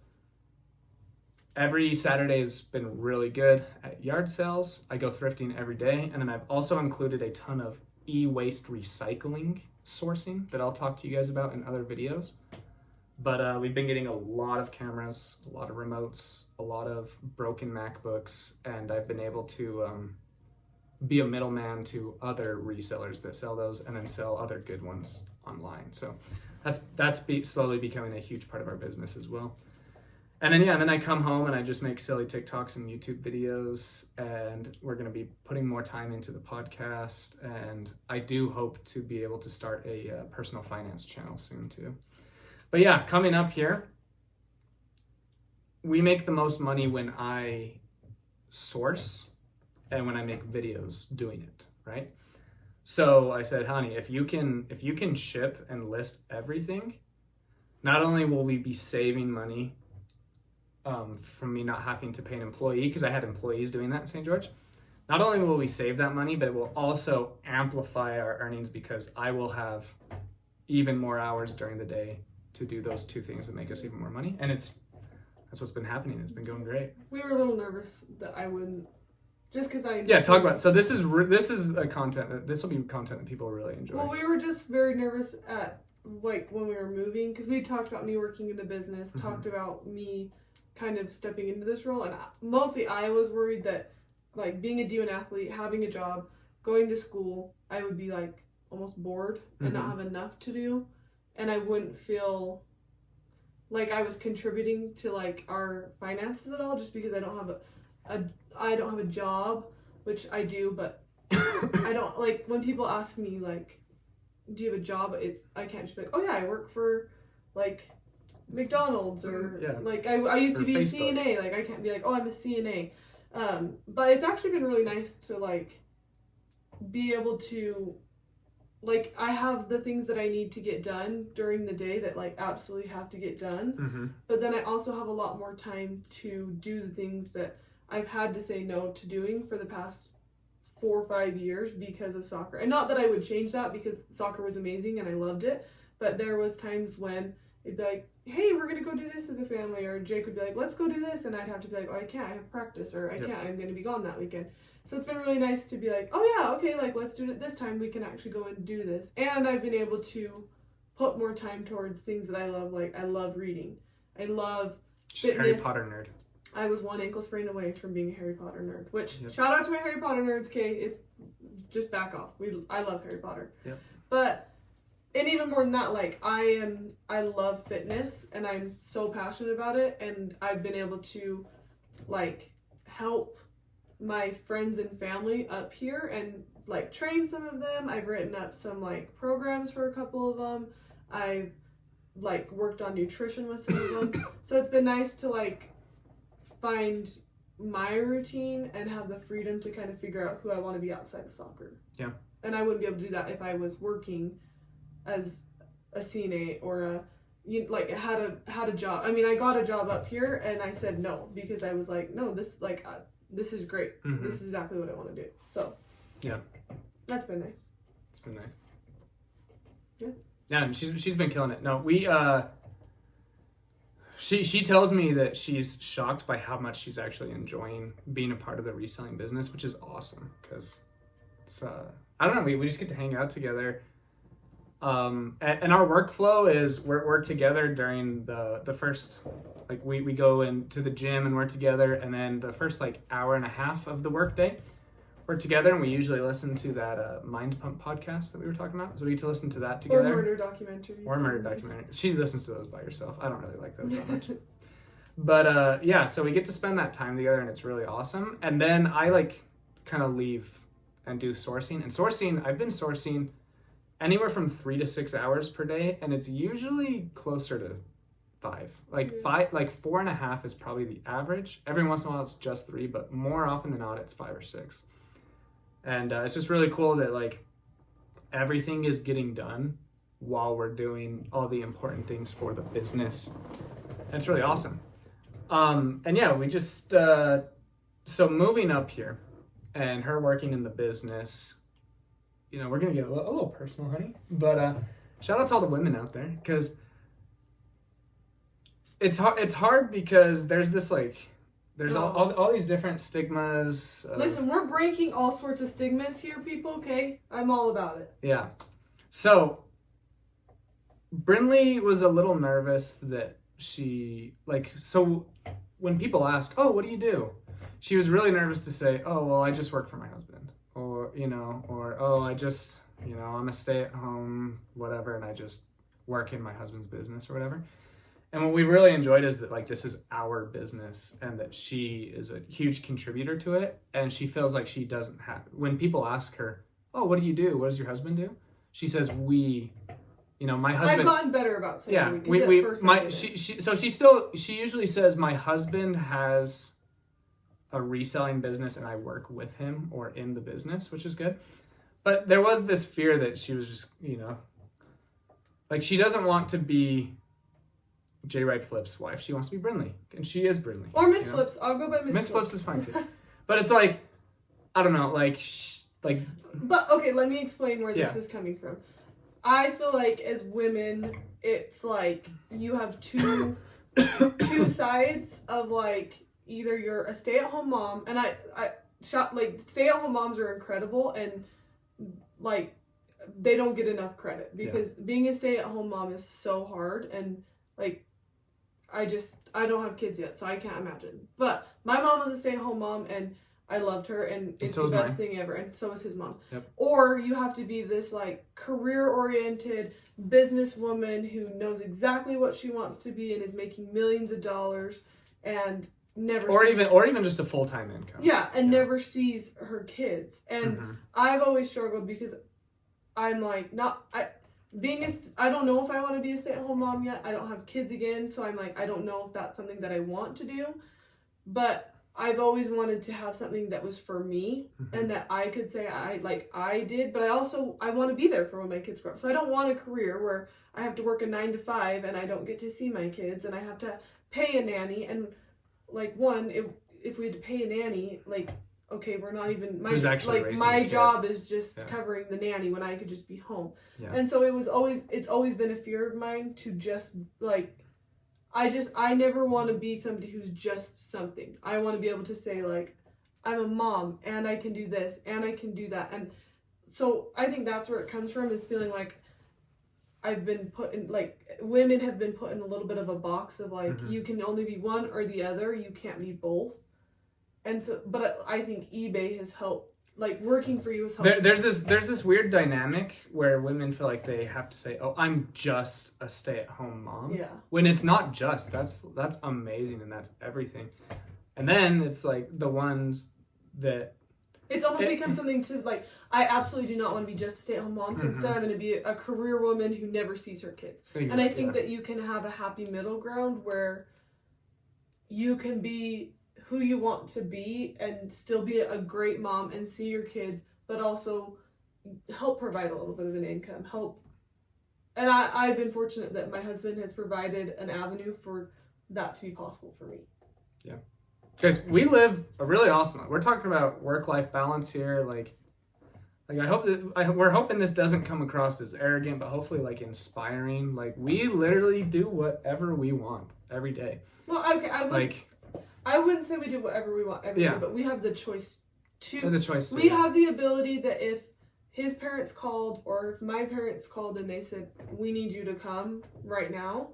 every Saturday has been really good at yard sales. I go thrifting every day, and then I've also included a ton of e-waste recycling sourcing that I'll talk to you guys about in other videos. But we've been getting a lot of cameras, a lot of remotes, a lot of broken MacBooks, and I've been able to be a middleman to other resellers that sell those and then sell other good ones online. So that's slowly becoming a huge part of our business as well. And then I come home and I just make silly TikToks and YouTube videos, and we're going to be putting more time into the podcast, and I do hope to be able to start a personal finance channel soon too. But yeah, coming up here, we make the most money when I source and when I make videos doing it, right? So I said, honey, if you can ship and list everything, not only will we be saving money from me not having to pay an employee, because I had employees doing that in St. George. Not only will we save that money, but it will also amplify our earnings because I will have even more hours during the day to do those two things that make us even more money. And that's what's been happening. It's been going great. We were a little nervous that I wouldn't, just because I... Yeah, talk about it. So this is a content, this will be content that people really enjoy. Well, we were just very nervous at, like, when we were moving, because we talked about me working in the business, talked about me kind of stepping into this role, and mostly I was worried that, like, being a D1 athlete, having a job, going to school, I would be like almost bored and not have enough to do, and I wouldn't feel like I was contributing to like our finances at all, just because I don't have a job, which I do, but I don't, like, when people ask me like, do you have a job, I can't just be like, oh yeah, I work for like McDonald's, or like I used to be Facebook. A CNA. Like, I can't be like, oh, I'm a CNA. But it's actually been really nice to like be able to, like, I have the things that I need to get done during the day that like absolutely have to get done. But then I also have a lot more time to do the things that I've had to say no to doing for the past 4 or 5 years because of soccer. And not that I would change that, because soccer was amazing and I loved it, but there was times when it'd be like, hey, we're gonna go do this as a family, or Jake would be like, let's go do this, and I'd have to be like, oh, I can't, I have practice, or I can't, I'm gonna be gone that weekend. So it's been really nice to be like, oh yeah, okay, like, let's do it this time, we can actually go and do this. And I've been able to put more time towards things that I love. Like, I love reading, I love fitness. Harry Potter nerd. I was 1 ankle sprain away from being a Harry Potter nerd, which, shout out to my Harry Potter nerds, okay, it's just back off. I love Harry Potter. But, and even more than that, like, I love fitness, and I'm so passionate about it, and I've been able to, like, help my friends and family up here and, like, train some of them. I've written up some, like, programs for a couple of them. I've, like, worked on nutrition with some of them. So it's been nice to, like, find my routine and have the freedom to kind of figure out who I want to be outside of soccer. Yeah. And I wouldn't be able to do that if I was working as a CNA or had a job. I mean, I got a job up here and I said no, because I was like, no, this is great. This is exactly what I want to do. So yeah, that's been nice. It's been nice. Yeah, and she's been killing it. No, we she tells me that she's shocked by how much she's actually enjoying being a part of the reselling business, which is awesome, because it's I don't know, we just get to hang out together. And our workflow is we're together during the first, like, we go into the gym and we're together, and then the first like hour and a half of the workday, we're together, and we usually listen to that Mind Pump podcast that we were talking about. So we get to listen to that together. Or murder documentaries. She listens to those by herself. I don't really like those that much. But yeah, so we get to spend that time together, and it's really awesome. And then I like kind of leave and do sourcing. And sourcing, I've been sourcing anywhere from 3 to 6 hours per day, and it's usually closer to 5. Like 4.5 is probably the average. Every once in a while it's just 3, but more often than not it's 5 or 6. And it's just really cool that like everything is getting done while we're doing all the important things for the business. And it's really awesome. And yeah, we just so moving up here and her working in the business, you know, we're gonna get a little personal, honey. But shout out to all the women out there, because it's hard because there's this like there's all these different stigmas. Listen, we're breaking all sorts of stigmas here, people, okay? I'm all about it. Yeah. So Brynlee was a little nervous that she so when people ask, oh, what do you do? She was really nervous to say, oh, well, I just work for my husband, or, you know, or, oh, I just, you know, I'm a stay-at-home whatever, and I just work in my husband's business or whatever. And what we really enjoyed is that like this is our business, and that she is a huge contributor to it, and she feels like she doesn't have, when people ask her, oh, what do you do? What does your husband do? She says, you know, my husband. I've gotten better about saying she usually says my husband has a reselling business and I work with him or in the business, which is good. But there was this fear that she was just, you know, like she doesn't want to be Jride Flips' wife. She wants to be Brynlee, and she is Brynlee. Or Miss Flips. I'll go by Miss Flips. Miss Flips is fine too. But it's like, I don't know, But okay, let me explain where this is coming from. I feel like as women, it's like you have two sides of like either you're a stay-at-home mom, and stay-at-home moms are incredible, and like they don't get enough credit because being a stay-at-home mom is so hard, and like I don't have kids yet, so I can't imagine. But my mom was a stay-at-home mom, and I loved her, and it's the best thing ever, and so was his mom. Yep. Or you have to be this like career-oriented businesswoman who knows exactly what she wants to be and is making millions of dollars and never or even just a full-time income. Yeah, and never sees her kids. And I've always struggled because I'm like I don't know if I want to be a stay-at-home mom yet. I don't have kids again, so I'm like I don't know if that's something that I want to do. But I've always wanted to have something that was for me and that I could say I did, but I want to be there for when my kids grow up. So I don't want a career where I have to work a 9 to 5 and I don't get to see my kids and I have to pay a nanny. And like if we had to pay a nanny, like, okay, we're not even my job is just covering the nanny when I could just be home. Yeah. And so it's always been a fear of mine to just like I never want to be somebody who's just something. I want to be able to say, like, I'm a mom, and I can do this, and I can do that. And so I think that's where it comes from, is feeling like I've been put in, like, women have been put in a little bit of a box of, like, you can only be one or the other. You can't be both. And so, but I think eBay has helped. Like, working for you is helpful. There's this weird dynamic where women feel like they have to say, oh, I'm just a stay-at-home mom. Yeah. When it's not just. That's amazing, and that's everything. And then it's like the ones that... It's almost become something to, like, I absolutely do not want to be just a stay-at-home mom, so instead I'm going to be a career woman who never sees her kids. Exactly, and I think that you can have a happy middle ground where you can be who you want to be and still be a great mom and see your kids, but also help provide a little bit of an income, and I've been fortunate that my husband has provided an avenue for that to be possible for me. Yeah, because we live a really awesome life. We're talking about work-life balance here. Like I hope that we're hoping this doesn't come across as arrogant, but hopefully like inspiring. Like we literally do whatever we want every day. Well, okay, I wouldn't say we do whatever we want every day, but we have the choice to. We have the ability that if his parents called or if my parents called and they said, we need you to come right now,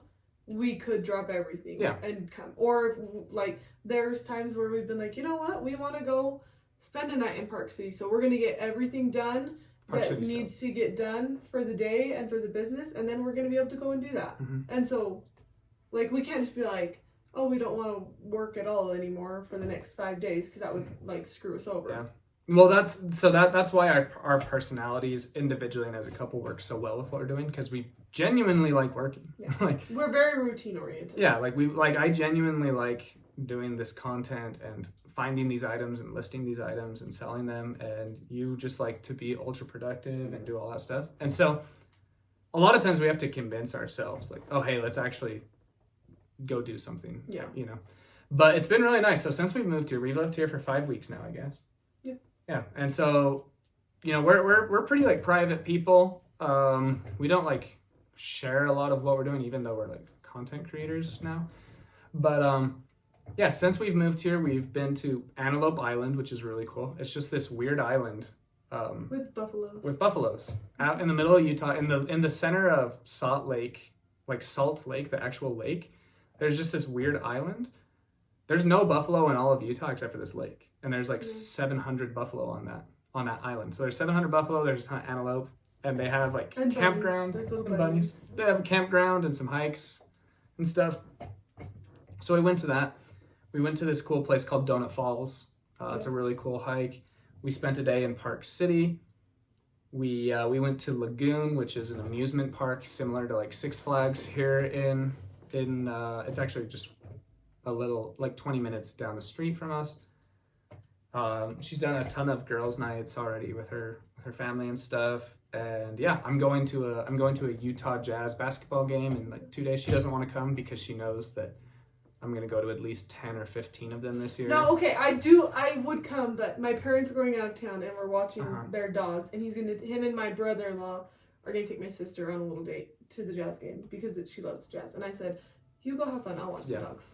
we could drop everything and come. Or if, like, there's times where we've been like, you know what, we want to go spend a night in Park City. So we're going to get everything done that needs to get done for the day and for the business, and then we're going to be able to go and do that. Mm-hmm. And so, like, we can't just be like, oh, we don't want to work at all anymore for the next 5 days, because that would, like, screw us over. Yeah. Well, that's why our personalities individually and as a couple work so well with what we're doing, because we genuinely like working. Yeah. Like, we're very routine oriented. Yeah, I genuinely like doing this content and finding these items and listing these items and selling them, and you just like to be ultra productive and do all that stuff. And so a lot of times we have to convince ourselves, like, oh, hey, let's actually go do something. Yeah. You know, but it's been really nice. So since we've moved here, we've lived here for 5 weeks now, I guess. Yeah. Yeah. And so, you know, we're pretty like private people. We don't like share a lot of what we're doing, even though we're like content creators now. But yeah, since we've moved here, we've been to Antelope Island, which is really cool. It's just this weird island with buffaloes. With buffaloes out in the middle of Utah, in the center of Salt Lake, the actual lake. There's just this weird island. There's no buffalo in all of Utah except for this lake, and there's like 700 buffalo on that island. So there's 700 buffalo. There's a ton of antelope, and they have like campgrounds and bunnies. They have a campground and some hikes and stuff. So we went to that. We went to this cool place called Donut Falls. It's a really cool hike. We spent a day in Park City. We went to Lagoon, which is an amusement park similar to like Six Flags here in it's actually just a little, like 20 minutes down the street from us. She's done a ton of girls' nights already with her family and stuff. And yeah, I'm going to a Utah Jazz basketball game in like 2 days. She doesn't want to come because she knows that I'm going to go to at least 10 or 15 of them this year. No, okay, I would come, but my parents are going out of town and we're watching their dogs, and him and my brother-in-law are going to take my sister on a little date to the Jazz game because she loves Jazz. And I said, you go have fun, I'll watch the dogs.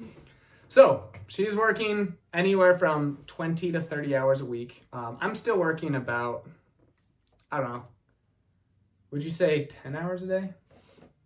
So she's working anywhere from 20 to 30 hours a week. I'm still working about, I don't know, would you say 10 hours a day?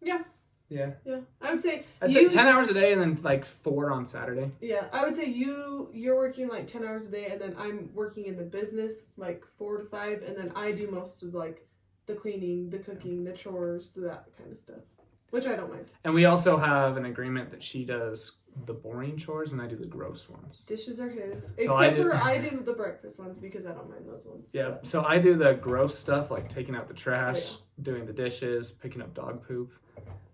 Yeah. Yeah. Yeah. I would say I'd say 10 hours a day and then like 4 on Saturday. Yeah. I would say you're working like 10 hours a day, and then I'm working in the business like 4 to 5, and then I do most of like the cleaning, the cooking, the chores, that kind of stuff, which I don't mind. And we also have an agreement that she does the boring chores and I do the gross ones. Dishes are his. Except for I do the breakfast ones because I don't mind those ones. Yeah. So I do the gross stuff like taking out the trash, doing the dishes, picking up dog poop.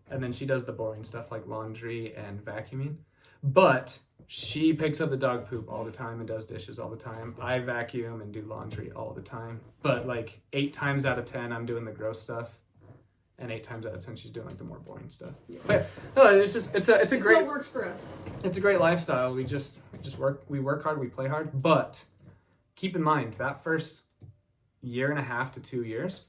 And then she does the boring stuff like laundry and vacuuming. But she picks up the dog poop all the time and does dishes all the time. I vacuum and do laundry all the time. But like 8 times out of 10, I'm doing the gross stuff. And 8 times out of 10, she's doing like the more boring stuff. Yeah. But no, it's a great. What works for us. It's a great lifestyle. We just work. We work hard. We play hard. But keep in mind that first 1.5 to 2 years,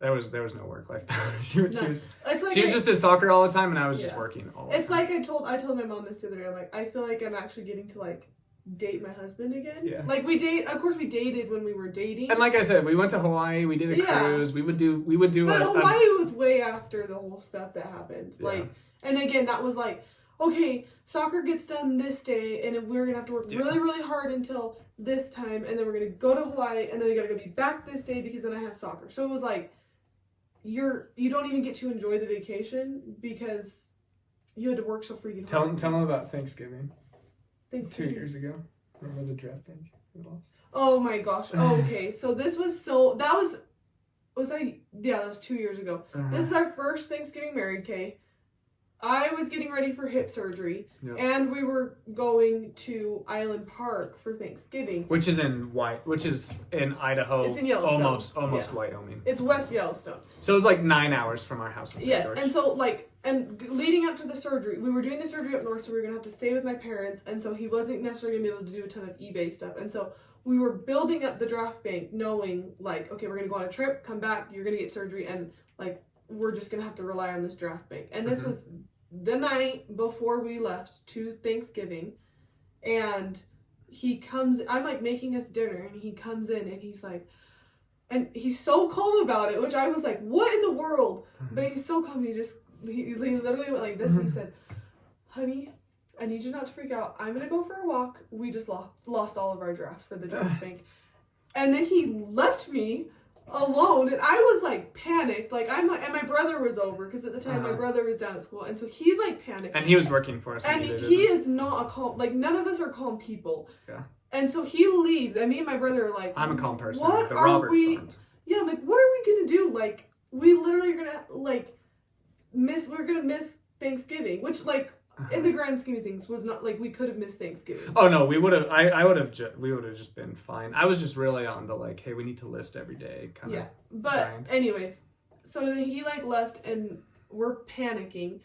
there was no work-life balance. She was just at soccer all the time, and I was just working all the time. It's like I told my mom this the other day. I'm like, I feel like I'm actually getting to like date my husband again. Yeah. Like we dated when we were dating. And like I said, we went to Hawaii. We did a cruise. We would do. But Hawaii was way after the whole stuff that happened. Yeah. Like, and again, that was like, okay, soccer gets done this day, and we're gonna have to work really, really hard until this time, and then we're gonna go to Hawaii, and then we gotta go be back this day because then I have soccer. So it was like, you don't even get to enjoy the vacation because you had to work so freaking hard. Tell them about Thanksgiving. 2 years ago. Remember the draft thing? Oh my gosh. Oh, okay. So that was 2 years ago. This is our first Thanksgiving married, Kay. I was getting ready for hip surgery, and we were going to Island Park for Thanksgiving, which is in Idaho. It's in Yellowstone, almost Wyoming. It's West Yellowstone. So it was like 9 hours from our house in St. George. And so and leading up to the surgery, we were doing the surgery up north, so we were gonna have to stay with my parents, and so he wasn't necessarily gonna be able to do a ton of eBay stuff, and so we were building up the draft bank, knowing like, okay, we're gonna go on a trip, come back, you're gonna get surgery, and like we're just gonna have to rely on this draft bank, and this was the night before we left to Thanksgiving, and I'm like making us dinner, and he comes in, and he's like, and he's so calm about it, which I was like, what in the world? But he's so calm, he literally went like this, and he said, honey, I need you not to freak out. I'm going to go for a walk. We just lost all of our drafts for the draft bank. And then he left me alone, and I was like panicked. Like and my brother was over because at the time my brother was down at school, and so he's like panicked. And he was working for us. And he is not a calm. Like none of us are calm people. Yeah. And so he leaves, and me and my brother are like, I'm a calm person. What the are Roberts we? aren't. Yeah, I'm like, what are we gonna do? Like, we literally are gonna like we're gonna miss Thanksgiving, which like in the grand scheme of things was not like we could have missed Thanksgiving. Oh no, we would have. We would have just been fine. I was just really on the like, hey, we need to list every day kind of. Yeah, but anyways, so then he like left, and we're panicking,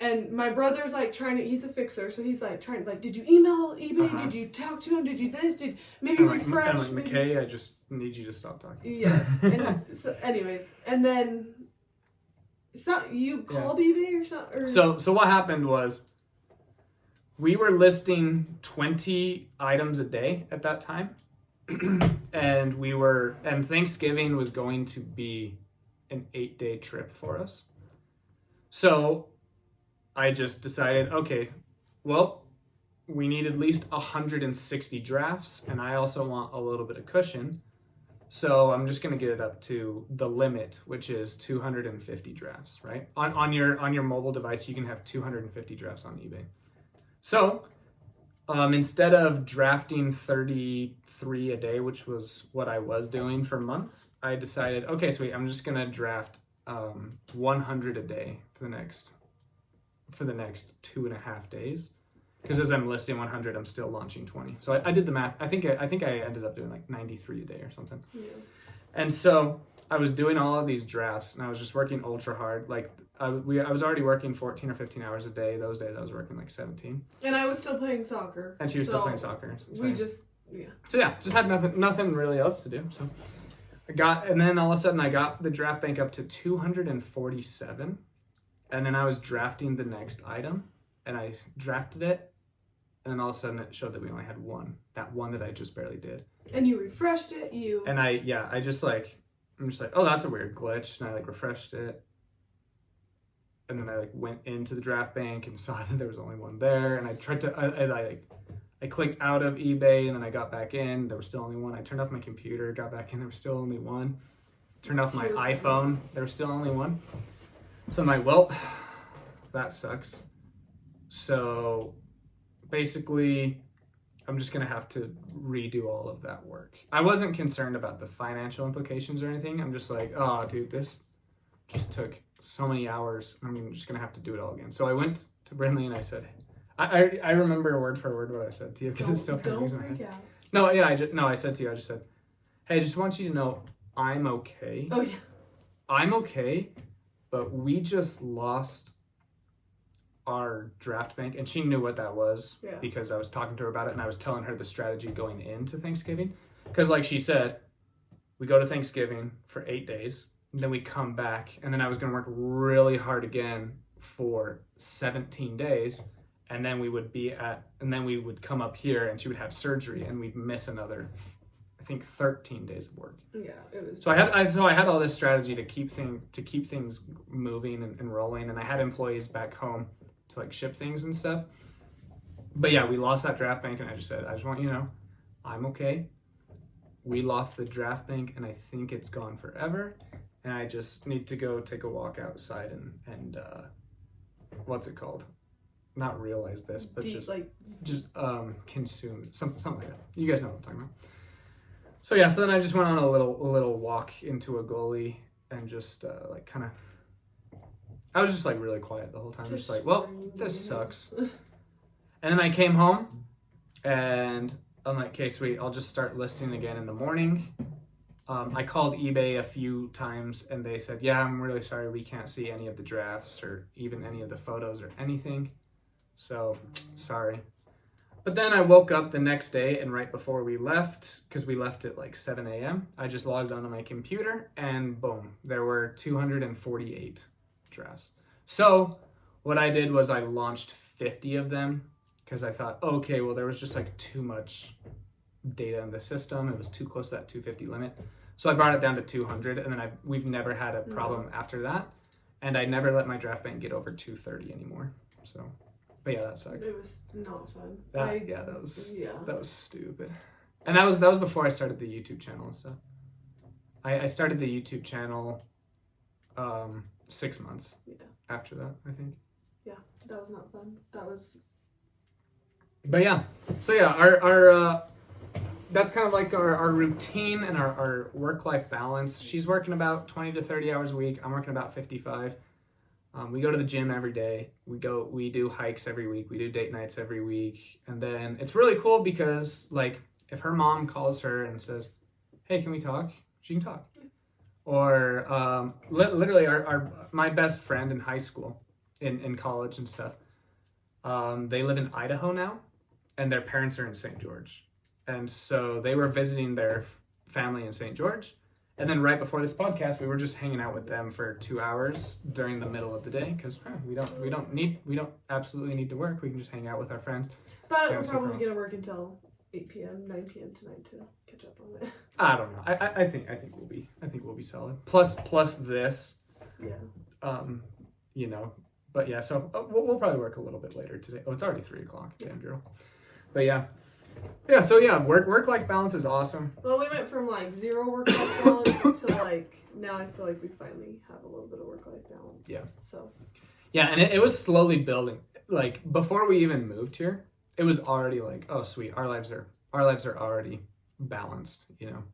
and my brother's like he's a fixer, so he's like trying like, did you email eBay? Did you talk to him? Did you this? Did maybe refresh? I'm like, McKay, I just need you to stop talking. Yes. And so, anyways, and then. It's not you called eBay or something? So what happened was we were listing 20 items a day at that time. and Thanksgiving was going to be an 8-day trip for us. So I just decided, okay, well, we need at least 160 drafts, and I also want a little bit of cushion. So I'm just going to get it up to the limit, which is 250 drafts, right? On your mobile device, you can have 250 drafts on eBay. So instead of drafting 33 a day, which was what I was doing for months, I decided, okay, sweet, I'm just going to draft 100 a day for the next 2.5 days. Because as I'm listing 100, I'm still launching 20. So I did the math. I think I ended up doing like 93 a day or something. Yeah. And so I was doing all of these drafts, and I was just working ultra hard. Like I was already working 14 or 15 hours a day. Those days I was working like 17. And I was still playing soccer. And she was still playing soccer. So. We just So yeah, just had nothing really else to do. So and then all of a sudden I got the draft bank up to 247, and then I was drafting the next item, and I drafted it. And then all of a sudden it showed that we only had one. That one that I just barely did. And you refreshed it, And I'm just like, oh, that's a weird glitch. And I like refreshed it. And then I like went into the draft bank and saw that there was only one there. And I tried to, I clicked out of eBay, and then I got back in. There was still only one. I turned off my computer, got back in. There was still only one. Turned off my iPhone. There was still only one. So I'm like, well, that sucks. So basically, I'm just going to have to redo all of that work. I wasn't concerned about the financial implications or anything. I'm just like, oh, dude, this just took so many hours. I'm just going to have to do it all again. So I went to Brynlee and I said, I remember word for word what I said to you because it's still kind of in my head. Out. No, yeah, I said to you, I just said, hey, I just want you to know I'm okay. Oh, yeah. I'm okay, but we just lost our draft bank, and she knew what that was because I was talking to her about it, and I was telling her the strategy going into Thanksgiving. Because like she said, we go to Thanksgiving for 8 days, and then we come back, and then I was going to work really hard again for 17 days, and then we would come up here, and she would have surgery, and we'd miss another, I think, 13 days of work. Yeah, it was. So I had all this strategy to keep things moving and rolling, and I had employees back home to like ship things and stuff. But yeah, we lost that draft bank, and I just said, I just want you to know, I'm okay. We lost the draft bank, and I think it's gone forever, and I just need to go take a walk outside and what's it called? Not realize this, but just consume something like that. You guys know what I'm talking about. So yeah, so then I just went on a little walk into a gully and just like kind of. I was just like really quiet the whole time. Just like, well, this sucks. And then I came home, and I'm like, okay, sweet. I'll just start listing again in the morning. I called eBay a few times, and they said, yeah, I'm really sorry. We can't see any of the drafts or even any of the photos or anything. So, sorry. But then I woke up the next day, and right before we left, because we left at like 7 a.m., I just logged onto my computer, and boom, there were 248 drafts. So what I did was I launched 50 of them because I thought, okay, well, there was just like too much data in the system. It was too close to that 250 limit. So I brought it down to 200, and then we've never had a problem after that. And I never let my draft bank get over 230 anymore. So But yeah, that sucked. It was not fun. That was stupid. And that was before I started the YouTube channel and stuff. I started the YouTube channel 6 months after that, I think. Yeah, that was not fun. That was. But yeah, so yeah, our that's kind of like our routine and our work-life balance. She's working about 20 to 30 hours a week. I'm working about 55. We go to the gym every day. We do hikes every week. We do date nights every week. And then it's really cool because like if her mom calls her and says, "Hey, can we talk?" She can talk. Or literally my best friend in high school, in college and stuff, they live in Idaho now, and their parents are in St. George. And so they were visiting their family in St. George. And then right before this podcast, we were just hanging out with them for 2 hours during the middle of the day because we don't absolutely need to work. We can just hang out with our friends. But we're probably gonna work until 8 p.m., 9 p.m. tonight to catch up on it. I don't know. I think we'll be solid. Plus this. Yeah. You know. But yeah, so we'll probably work a little bit later today. Oh, it's already 3:00. Damn girl. But yeah. Yeah, so yeah, work-life balance is awesome. Well, we went from like zero work-life balance to like now I feel like we finally have a little bit of work-life balance. Yeah. So. Yeah, and it was slowly building. Like before we even moved here, it was already like, oh sweet, our lives are already balanced, you know.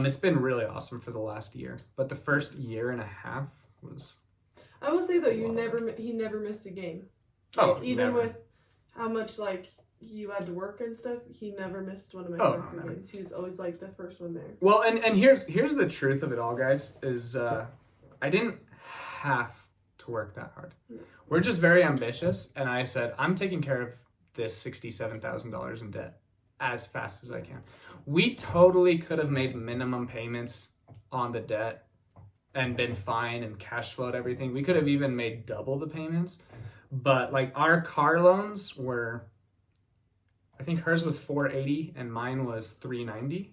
It's been really awesome for the last year, but the first year and a half was. I will say though, he never missed a game. Like, even never. With how much like you had to work and stuff, he never missed one of my soccer games. He was always like the first one there. Well, and here's the truth of it all, guys, is I didn't have to work that hard. Yeah. We're just very ambitious, and I said, I'm taking care of this $67,000 in debt as fast as I can. We totally could have made minimum payments on the debt and been fine and cash flowed everything. We could have even made double the payments, but like our car loans were, I think hers was $480 and mine was $390,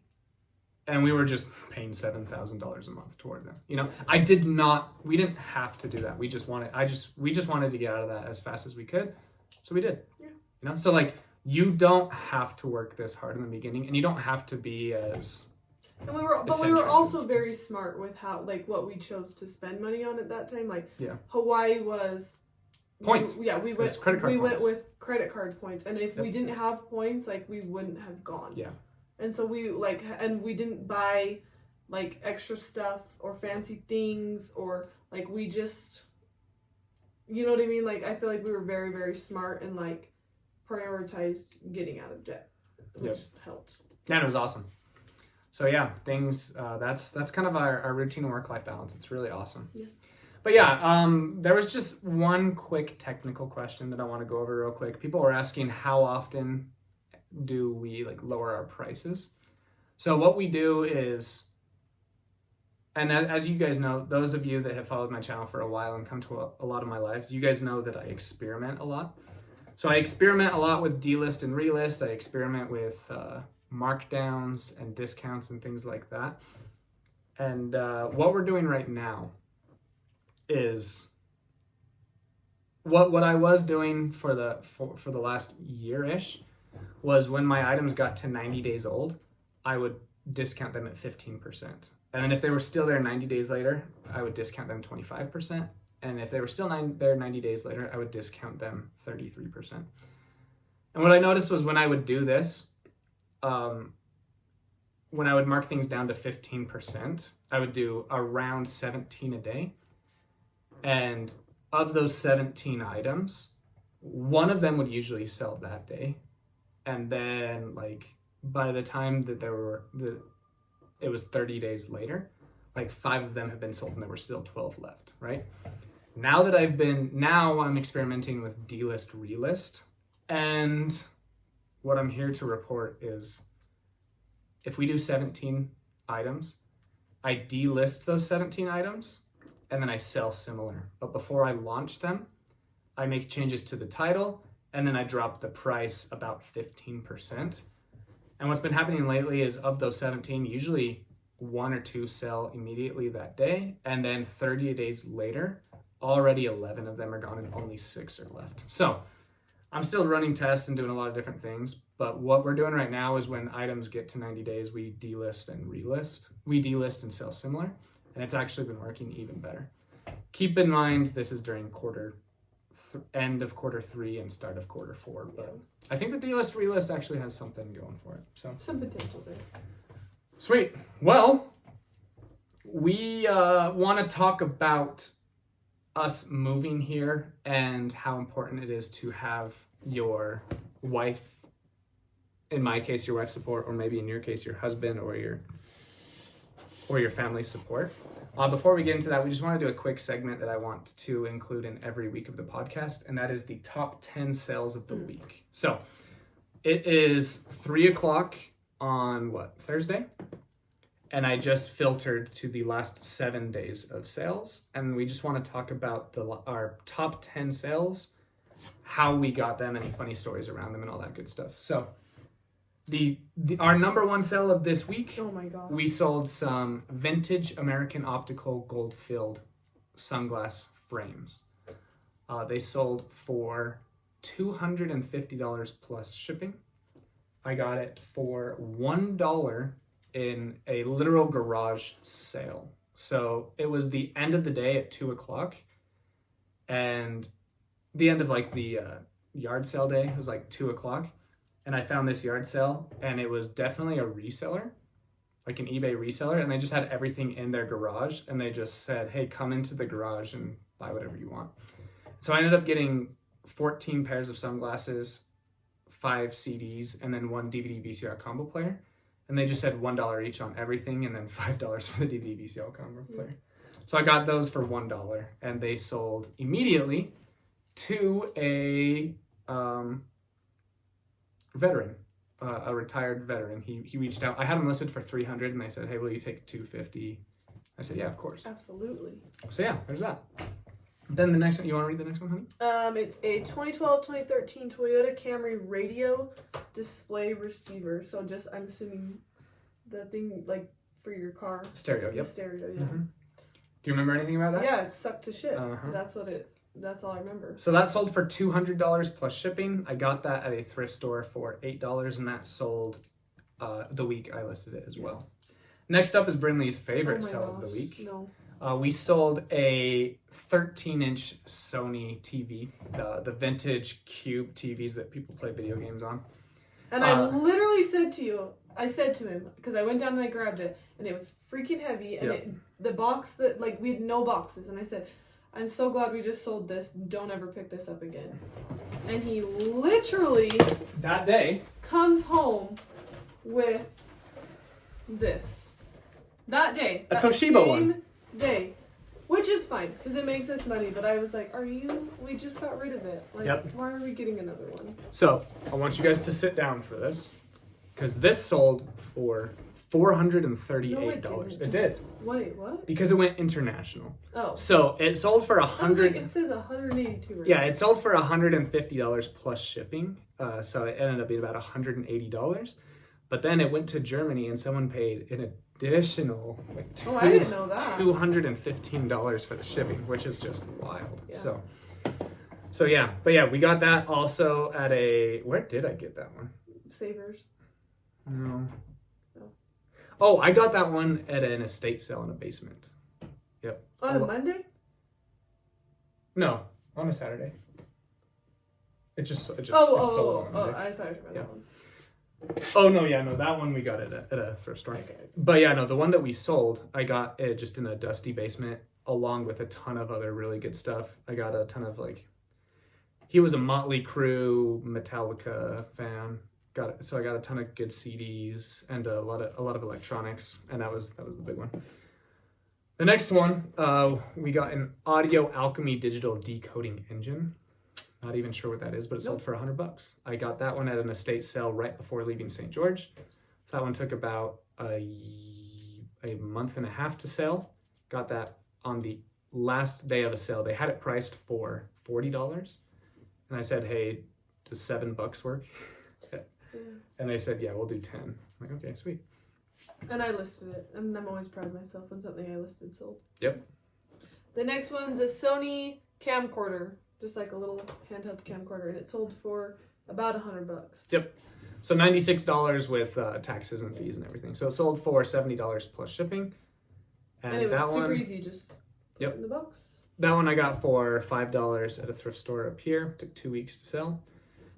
and we were just paying $7,000 a month toward them. You know, we didn't have to do that. We just wanted to get out of that as fast as we could, so we did. Yeah. You know, so like you don't have to work this hard in the beginning, and you don't have to be as. And we were also very smart with how like what we chose to spend money on at that time. Like Hawaii was. Points. We went with credit card points, and if we didn't have points, like we wouldn't have gone. Yeah. And so we didn't buy like extra stuff or fancy things, or like we just, you know what I mean? Like I feel like we were very, very smart and like prioritized getting out of debt, which helped. Yeah, it was awesome. So yeah, things that's kind of our routine work-life balance. It's really awesome. Yeah. But yeah, there was just one quick technical question that I want to go over real quick. People were asking how often do we like lower our prices. So what we do is, and as you guys know, those of you that have followed my channel for a while and come to a lot of my lives, you guys know that I experiment a lot. So I experiment a lot with delist and relist. I experiment with markdowns and discounts and things like that. And what we're doing right now is what I was doing for the last year-ish was when my items got to 90 days old, I would discount them at 15%. And then if they were still there 90 days later, I would discount them 25%. And if they were still there 90 days later, I would discount them 33%. And what I noticed was when I would do this, when I would mark things down to 15%, I would do around 17 a day. And of those 17 items, one of them would usually sell that day. And then like by the time that it was 30 days later, like 5 of them have been sold and there were still 12 left, right? Now I'm experimenting with delist relist. And what I'm here to report is if we do 17 items, I delist those 17 items and then I sell similar. But before I launch them, I make changes to the title and then I drop the price about 15%. And what's been happening lately is of those 17, usually 1 or 2 sell immediately that day. And then 30 days later, already 11 of them are gone and only 6 are left. So I'm still running tests and doing a lot of different things, but what we're doing right now is when items get to 90 days, we delist and relist. We delist and sell similar, and it's actually been working even better. Keep in mind, this is during end of quarter 3 and start of quarter 4, but I think the delist relist actually has something going for it. So some potential there. Sweet. Well, we want to talk about us moving here and how important it is to have your wife, in my case your wife's support, or maybe in your case your husband or your family's support. Before we get into that, we just want to do a quick segment that I want to include in every week of the podcast, and that is the top 10 sales of the week. So it is 3:00 on Thursday? And I just filtered to the last 7 days of sales. And we just want to talk about our top 10 sales, how we got them, any funny stories around them, and all that good stuff. So our number 1 sale of this week, oh my gosh, we sold some vintage American Optical gold-filled sunglass frames. They sold for $250 plus shipping. I got it for $1 in a literal garage sale. So it was the end of the day at 2:00, and the end of the yard sale day was 2:00, and I found this yard sale, and it was definitely a reseller, like an eBay reseller, and they just had everything in their garage, and they just said, hey, come into the garage and buy whatever you want. So I ended up getting 14 pairs of sunglasses, 5 CDs, and then 1 DVD VCR combo player. And they just said $1 each on everything, and then $5 for the DVD VCR combo player. So I got those for $1, and they sold immediately to a veteran, a retired veteran. He reached out. I had him listed for $300, and they said, "Hey, will you take $250?" I said, "Yeah, of course." Absolutely. So yeah, there's that. Then the next one, you want to read the next one, honey? It's a 2012-2013 Toyota Camry radio display receiver. So just, I'm assuming the thing for your car. Stereo, yep. The stereo, yeah. Mm-hmm. Do you remember anything about that? Yeah, it sucked to shit. Uh-huh. That's all I remember. So that sold for $200 plus shipping. I got that at a thrift store for $8, and that sold the week I listed it as well. Next up is Brynlee's favorite sale of the week. No. We sold a 13-inch Sony TV, the vintage cube TVs that people play video games on. And I literally said to him, because I went down and I grabbed it, and it was freaking heavy, and the box that, we had no boxes, and I said, I'm so glad we just sold this, don't ever pick this up again. And he literally, that day, comes home with this. That day. A Toshiba one. Day. Which is fine, because it makes us money, but I was like, we just got rid of it. Why are we getting another one? So, I want you guys to sit down for this, because this sold for $438. No, it didn't. It did. Wait, what? Because it went international. Oh. So, it sold for $100. It says 182 right Yeah, it sold for $150 plus shipping. So, it ended up being about $180. But then it went to Germany, and someone paid an additional I didn't know that. $215 for the shipping, which is just wild. Yeah. So yeah, but yeah, we got that also at where did I get that one? Savers. No. Oh, I got that one at an estate sale in a basement. Yep. On a Monday? No, on a Saturday. It sold on a Monday. I thought you were that one. Oh, no, that one we got at a thrift store. Okay. But yeah, no, the one that we sold, I got it just in a dusty basement, along with a ton of other really good stuff. I got a ton of he was a Motley Crue, Metallica fan. So I got a ton of good CDs and a lot of electronics, and that was the big one. The next one, we got an Audio Alchemy digital decoding engine. Not even sure what that is, but it sold for $100. I got that one at an estate sale right before leaving St. George. So that one took about a month and a half to sell. Got that on the last day of a sale. They had it priced for $40. And I said, hey, does $7 work? Yeah. And they said, yeah, we'll do 10. I'm like, okay, sweet. And I listed it. And I'm always proud of myself when something I listed sold. Yep. The next one's a Sony camcorder. just like a little handheld camcorder, and it sold for about $100. Yep. So $96 with taxes and fees and everything. So it sold for $70 plus shipping. And it was super easy, just in the box. That one I got for $5 at a thrift store up here. Took 2 weeks to sell.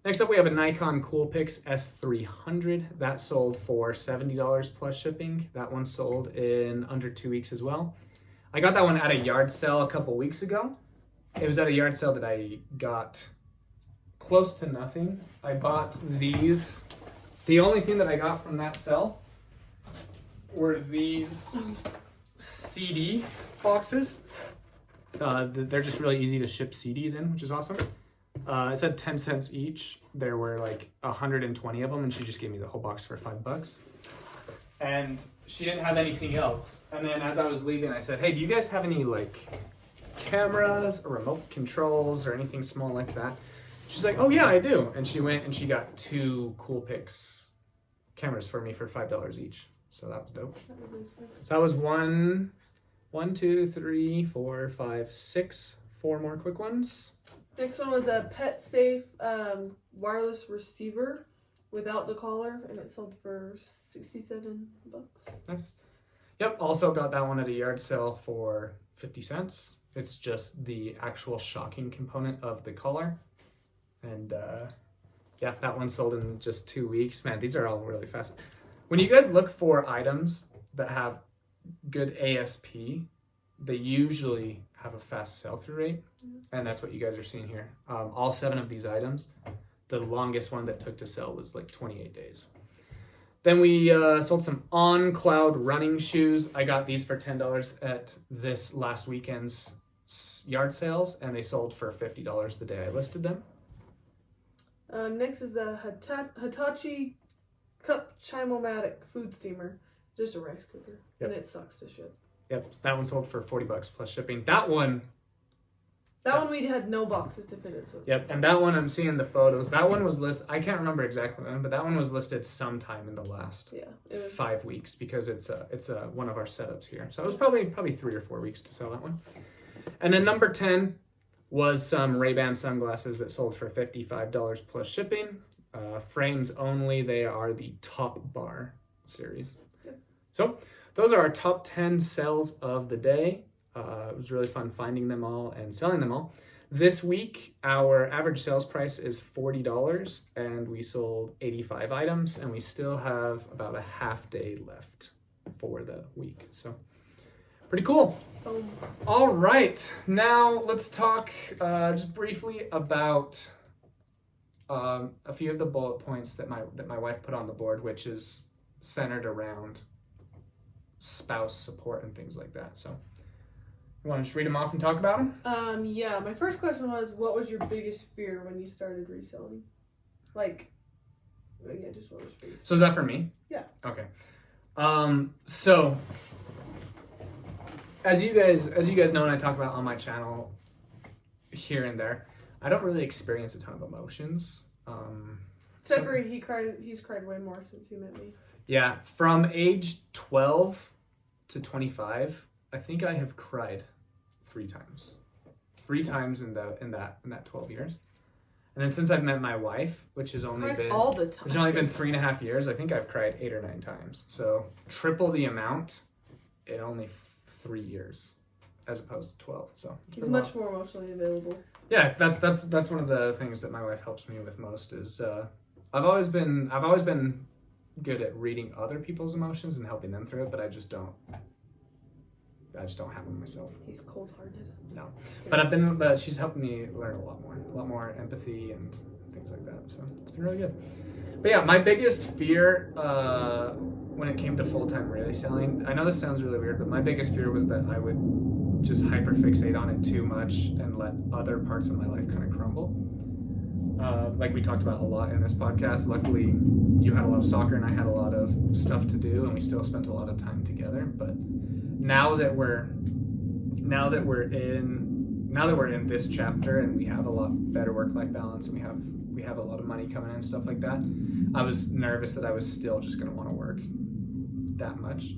Next up, we have a Nikon Coolpix S300. That sold for $70 plus shipping. That one sold in under 2 weeks as well. I got that one at a yard sale a couple weeks ago. It was at a yard sale that I got close to nothing. I bought these. The only thing that I got from that sale were these CD boxes. They're just really easy to ship CDs in, which is awesome. It said 10 cents each. There were like 120 of them, and she just gave me the whole box for $5. And she didn't have anything else. And then as I was leaving, I said, hey, do you guys have any like cameras or remote controls or anything small like that? She's like, oh yeah, I do. And she went and she got 2 Coolpix cameras for me for $5 each. So that was dope. So that was 1, 2, 3, 4, 5, 6, 4 more quick ones. Next one was a pet safe wireless receiver without the collar, and it sold for $67. Nice. Yep, also got that one at a yard sale for 50 cents. It's just the actual shocking component of the collar. And yeah, that one sold in just 2 weeks. Man, these are all really fast. When you guys look for items that have good ASP, they usually have a fast sell-through rate. And that's what you guys are seeing here. All 7 of these items, the longest one that took to sell was like 28 days. Then we sold some On Cloud running shoes. I got these for $10 at this last weekend's yard sales, and they sold for $50 the day I listed them. Next is the Hitachi Cup Chimomatic food steamer. Just a rice cooker. Yep. And it sucks to ship. Yep, that one sold for $40 plus shipping. That one we had no boxes to fit it. So yep, and that one I'm seeing the photos. That one was listed. I can't remember exactly when, but that one was listed sometime in the last 5 weeks because it's one of our setups here. So it was probably 3 or 4 weeks to sell that one. And then number 10 was some Ray-Ban sunglasses that sold for $55 plus shipping. Frames only. They are the Top Bar series. Yep. So those are our top 10 sales of the day. It was really fun finding them all and selling them all. This week, our average sales price is $40, and we sold 85 items, and we still have about a half day left for the week. So pretty cool. All right, now let's talk just briefly about a few of the bullet points that my wife put on the board, which is centered around spouse support and things like that. So you want to just read them off and talk about them? Yeah, my first question was, what was your biggest fear when you started reselling? Like, yeah, just what was your biggest fear? So is that for me? Yeah. Okay. So as you guys know, and I talk about on my channel here and there, I don't really experience a ton of emotions. Except for he's cried way more since he met me. Yeah, from age 12 to 25, I think I have cried 3 times. 3 times in that 12 years. And then since I've met my wife, which has only been all the time. It's only been 3.5 years, I think I've cried 8 or 9 times. So triple the amount in only 3 years as opposed to 12. So he's much more emotionally available. Yeah, that's one of the things that my wife helps me with most is I've always been good at reading other people's emotions and helping them through it, but I just don't have them myself. He's cold-hearted. No, but she's helped me learn a lot more empathy and things like that. So it's been really good. But yeah, my biggest fear when it came to full-time reselling, I know this sounds really weird, but my biggest fear was that I would just hyperfixate on it too much and let other parts of my life kind of crumble. Like we talked about a lot in this podcast. Luckily, you had a lot of soccer and I had a lot of stuff to do, and we still spent a lot of time together. But now that we're in this chapter and we have a lot better work-life balance and we have a lot of money coming in and stuff like that, I was nervous that I was still just going to want to work that much.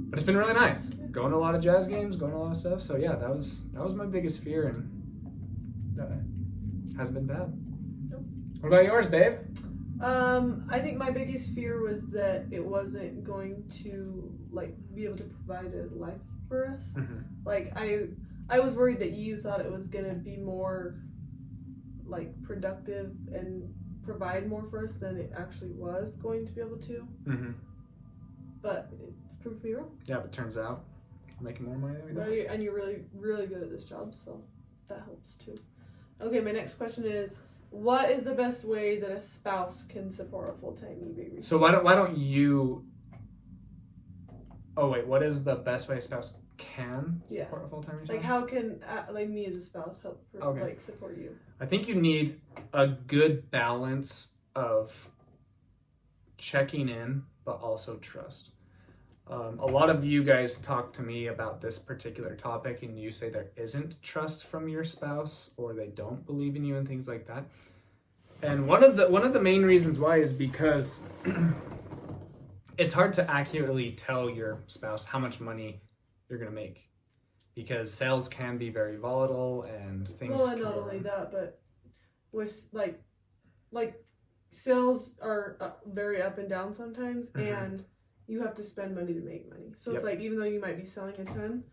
But it's been really nice. Going to a lot of jazz games, going to a lot of stuff. So yeah, that was my biggest fear, and Hasn't been bad. Nope. What about yours, babe? I think my biggest fear was that it wasn't going to like be able to provide a life for us. Mm-hmm. Like I was worried that you thought it was gonna be more like productive and provide more for us than it actually was going to be able to. Mm-hmm. But it's proved me wrong. Yeah, but it turns out you're making more money than we thought. And you're really, really good at this job, so that helps too. Okay, my next question is, what is the best way that a spouse can support a full-time eBay reseller? So why don't you? Oh wait, what is the best way a spouse can support a full-time reseller? Like how can like me as a spouse help like support you? I think you need a good balance of checking in, but also trust. A lot of you guys talk to me about this particular topic, and you say there isn't trust from your spouse, or they don't believe in you, and things like that. And one of the main reasons why is because it's hard to accurately tell your spouse how much money you're gonna make, because sales can be very volatile and things. Well, and not only that, but with like sales are very up and down sometimes, and you have to spend money to make money. So it's like, even though you might be selling a ton,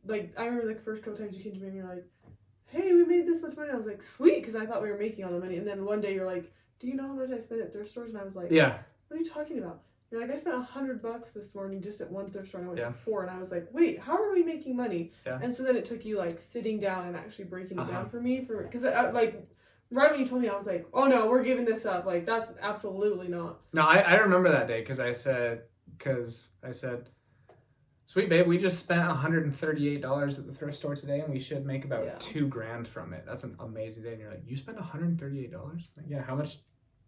like I remember the first couple times you came to me and you're like, hey, we made this much money. I was like, sweet, because I thought we were making all the money. And then one day you're like, do you know how much I spent at thrift stores? And I was like, yeah. What are you talking about? You're like, I spent $100 this morning just at one thrift store, and I went to 4. And I was like, wait, how are we making money? Yeah. And so then it took you like sitting down and actually breaking it down for me, because like right when you told me, I was like, oh no, we're giving this up. Like, that's absolutely not. No, I remember that day because I said, sweet babe, we just spent $138 at the thrift store today, and we should make about $2,000 from it. That's an amazing day. And you're like, you spent $138? Like, yeah, how much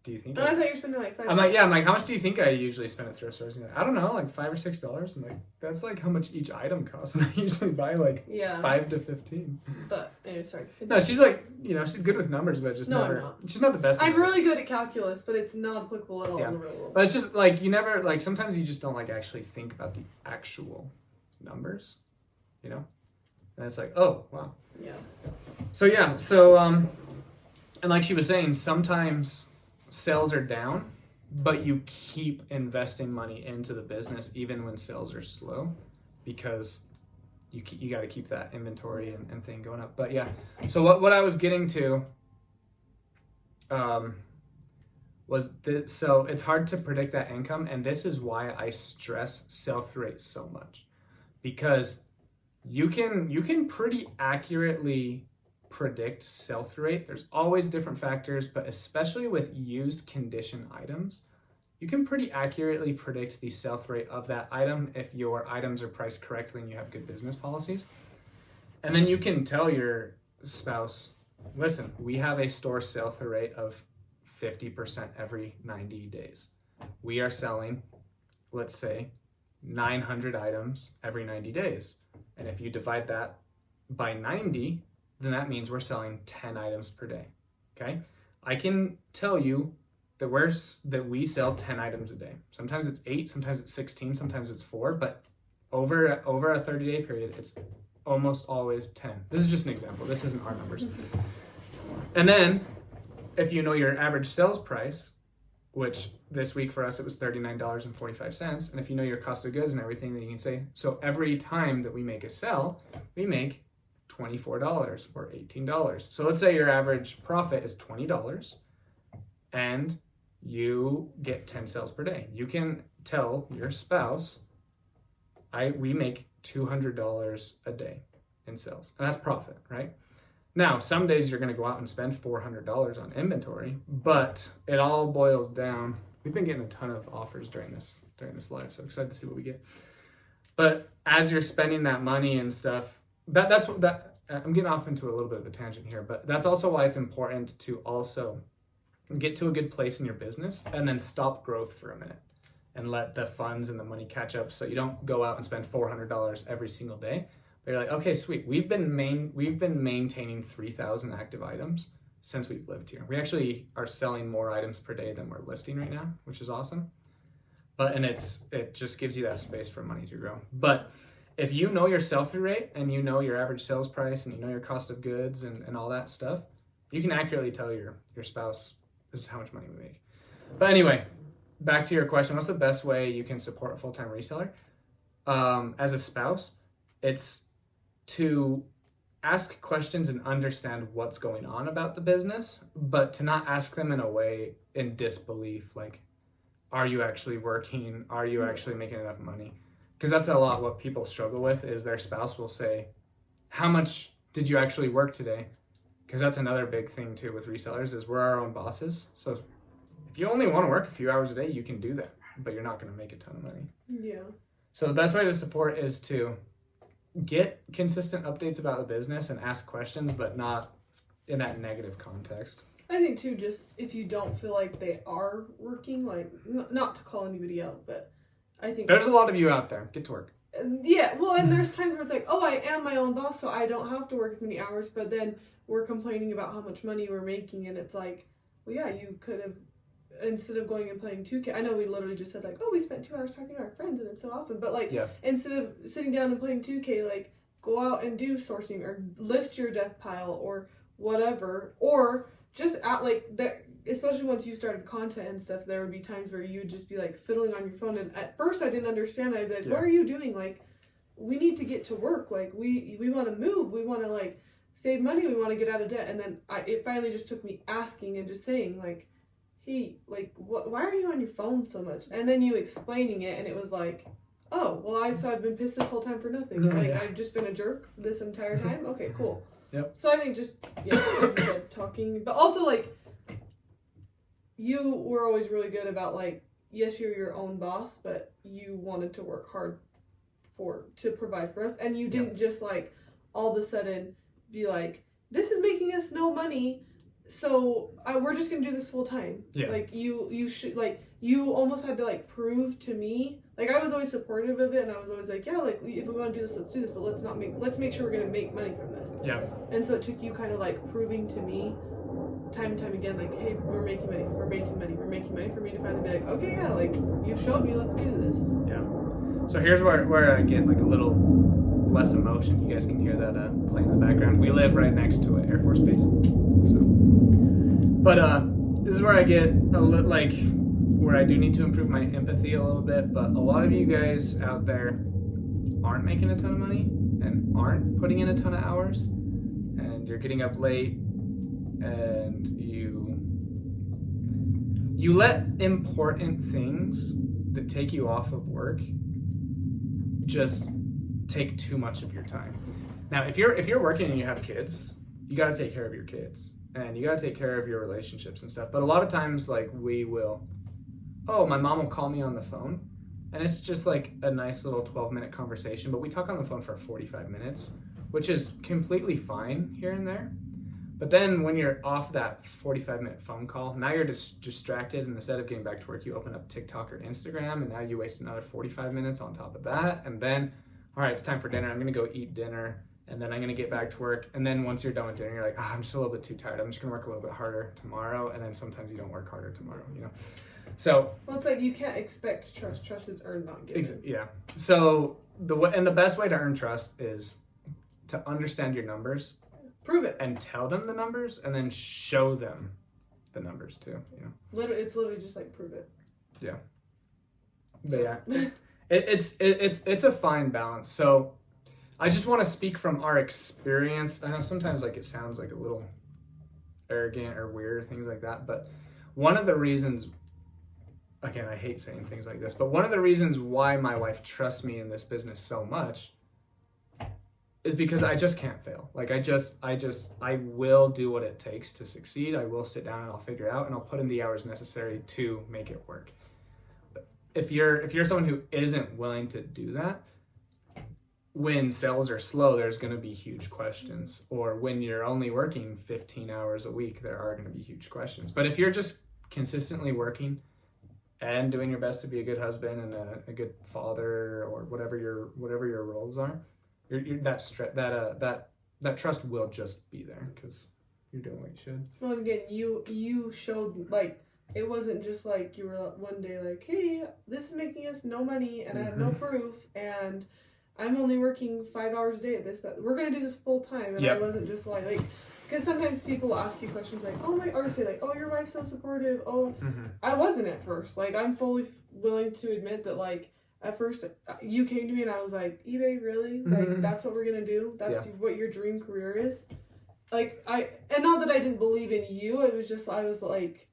do you think? And I thought you were spending like $5. I'm like, how much do you think I usually spend at thrift stores? And you're like, I don't know, like $5 or $6. I'm like, that's like how much each item costs. And I usually buy like 5 to 15. But anyway, sorry. No, she's like, she's good with numbers, but just never. I'm not. She's not the best. I'm really good at calculus, but it's not applicable at all in the real world. But it's just like you never like. Sometimes you just don't like actually think about the actual numbers, and it's like, oh wow. Yeah. So and like she was saying, sometimes sales are down, but you keep investing money into the business even when sales are slow, because you got to keep that inventory and thing going up. But yeah, so what I was getting to was this. So it's hard to predict that income, and this is why I stress sell-through rate so much, because you can pretty accurately predict sell-through rate. There's always different factors, but especially with used condition items, you can pretty accurately predict the sell-through rate of that item if your items are priced correctly and you have good business policies. And then you can tell your spouse, listen, we have a store sell-through rate of 50% every 90 days. We are selling, let's say, 900 items every 90 days. And if you divide that by 90, then that means we're selling 10 items per day. Okay? I can tell you that we sell 10 items a day. Sometimes it's 8, sometimes it's 16, sometimes it's 4, but over a 30-day period, it's almost always 10. This is just an example. This isn't our numbers. And then if you know your average sales price, which this week for us it was $39.45, and if you know your cost of goods and everything, then you can say, so every time that we make a sell, we make $24 or $18. So let's say your average profit is $20 and you get 10 sales per day. You can tell your spouse, we make $200 a day in sales, and that's profit, right? Now, some days you're going to go out and spend $400 on inventory, but it all boils down. We've been getting a ton of offers during this live, so excited to see what we get. But as you're spending that money and stuff, that's I'm getting off into a little bit of a tangent here, but that's also why it's important to also get to a good place in your business and then stop growth for a minute and let the funds and the money catch up, so you don't go out and spend $400 every single day. But you're like, okay, sweet. We've been maintaining 3,000 active items since we've lived here. We actually are selling more items per day than we're listing right now, which is awesome. And it just gives you that space for money to grow. But if you know your sell-through rate and you know your average sales price and you know your cost of goods and all that stuff, You can accurately tell your spouse, this is how much money we make. But anyway, back to your question, what's the best way you can support a full-time reseller? As a spouse, it's to ask questions and understand what's going on about the business, but to not ask them in a way in disbelief, like, are you actually working? Are you actually making enough money? Because that's a lot what people struggle with, is their spouse will say, how much did you actually work today? Because that's another big thing too with resellers, is we're our own bosses. So if you only want to work a few hours a day, you can do that, but you're not going to make a ton of money. Yeah. So the best way to support is to get consistent updates about the business and ask questions, but not in that negative context. I think too, just if you don't feel like they are working, like, not to call anybody out, but I think there's a lot of you out there. Get to work. Yeah, well, and there's times where it's like, oh, I am my own boss, so I don't have to work as many hours, but then we're complaining about how much money we're making, and it's like, well, yeah, you could have, instead of going and playing 2K, I know we literally just said, like, oh, we spent 2 hours talking to our friends, and it's so awesome, but, like, instead of sitting down and playing 2K, like, go out and do sourcing, or list your death pile, or whatever, or just at, like, that, especially once you started content and stuff, there would be times where you would just be, like, fiddling on your phone, and at first I didn't understand, I'd be like, what are you doing? Like, we need to get to work, like, we want to move, we want to, like, save money, we want to get out of debt, and then it finally just took me asking and just saying, like, hey, like, why are you on your phone so much? And then you explaining it, and it was like, oh, well, I've been pissed this whole time for nothing. I've just been a jerk this entire time? Okay, cool. Yep. So I think just, like you said, talking, but also, like, you were always really good about, like, yes, you're your own boss, but you wanted to work hard to provide for us, and you didn't just, like, all of a sudden be like, this is making us no money, so we're just gonna do this full time. Like, you should, like, you almost had to, like, prove to me, like, I was always supportive of it, and I was always like, yeah, like, if we want to do this, let's do this, but let's make sure we're gonna make money from this. And so it took you kind of, like, proving to me time and time again, like, hey, we're making money for me to finally be like, okay, yeah, like, you showed me, let's do this. So here's where I get, like, a little less emotion. You guys can hear that playing in the background. We live right next to an Air Force base. So, but this is where I get a little, like, where I do need to improve my empathy a little bit, but a lot of you guys out there aren't making a ton of money and aren't putting in a ton of hours, and you're getting up late, and you let important things that take you off of work just take too much of your time. Now, if you're working and you have kids, you got to take care of your kids, and you got to take care of your relationships and stuff. But a lot of times, like, my mom will call me on the phone, and it's just like a nice little 12-minute conversation, but we talk on the phone for 45 minutes, which is completely fine here and there. But then when you're off that 45-minute phone call, now you're just distracted, and instead of getting back to work, you open up TikTok or Instagram, and now you waste another 45 minutes on top of that. And then, all right, it's time for dinner. I'm going to go eat dinner, and then I'm going to get back to work. And then once you're done with dinner, you're like, I'm just a little bit too tired. I'm just going to work a little bit harder tomorrow. And then sometimes you don't work harder tomorrow, you know? So, well, it's like you can't expect trust. Trust is earned, not given. Yeah. So the best way to earn trust is to understand your numbers. Prove it. And tell them the numbers, and then show them the numbers too. You know, it's literally just like prove it. Yeah. But yeah, it's a fine balance. So I just want to speak from our experience. I know sometimes, like, it sounds like a little arrogant or weird or things like that, but one of the reasons, again, I hate saying things like this, but one of the reasons why my wife trusts me in this business so much is because I just can't fail. Like, I will do what it takes to succeed. I will sit down and I'll figure it out, and I'll put in the hours necessary to make it work. But if you're someone who isn't willing to do that, when sales are slow, there's going to be huge questions. Or when you're only working 15 hours a week, there are going to be huge questions. But if you're just consistently working and doing your best to be a good husband and a good father, or whatever your roles are, that trust will just be there because you're doing what you should. Well, again, you showed, like, it wasn't just like you were one day like, hey, this is making us no money, and I have no proof, and I'm only working 5 hours a day at this, but we're gonna do this full time. And I wasn't just like because sometimes people ask you questions like, oh my, or say like, oh, your wife's so supportive. Oh, I wasn't at first. Like, I'm fully willing to admit that, like, at first you came to me and I was like, eBay, really? Like, that's what we're gonna do? That's what your dream career is? Like, and not that I didn't believe in you, it was just, I was like,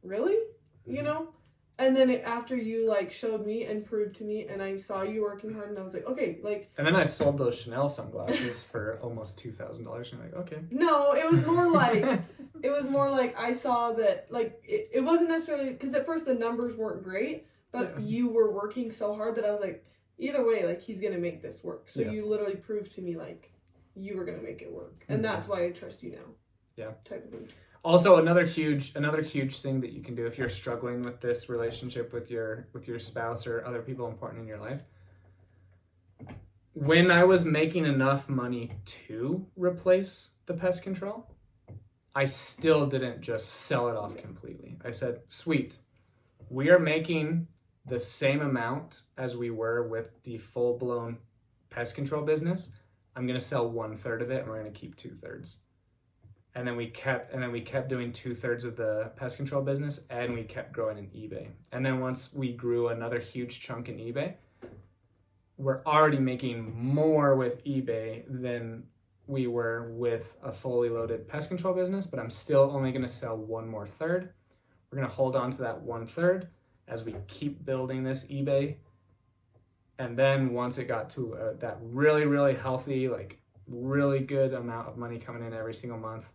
really? You know? And then after you, like, showed me and proved to me, and I saw you working hard, and I was like, okay, like... And then I sold those Chanel sunglasses for almost $2,000, and I'm like, okay. No, it was more like, I saw that, like, it wasn't necessarily... Because at first the numbers weren't great, but you were working so hard that I was like, either way, like, he's gonna make this work. So you literally proved to me, like, you were gonna make it work. And that's why I trust you now. Yeah. Type of thing. Also, another huge thing that you can do if you're struggling with this relationship with your spouse or other people important in your life. When I was making enough money to replace the pest control, I still didn't just sell it off completely. I said, sweet, we are making the same amount as we were with the full-blown pest control business. I'm going to sell 1/3 of it, and we're going to keep 2/3. And then we kept doing 2/3 of the pest control business, and we kept growing in eBay. And then once we grew another huge chunk in eBay, we're already making more with eBay than we were with a fully loaded pest control business, but I'm still only going to sell 1 more third. We're going to hold on to that 1/3 as we keep building this eBay. And then once it got to that really, really healthy, like really good amount of money coming in every single month,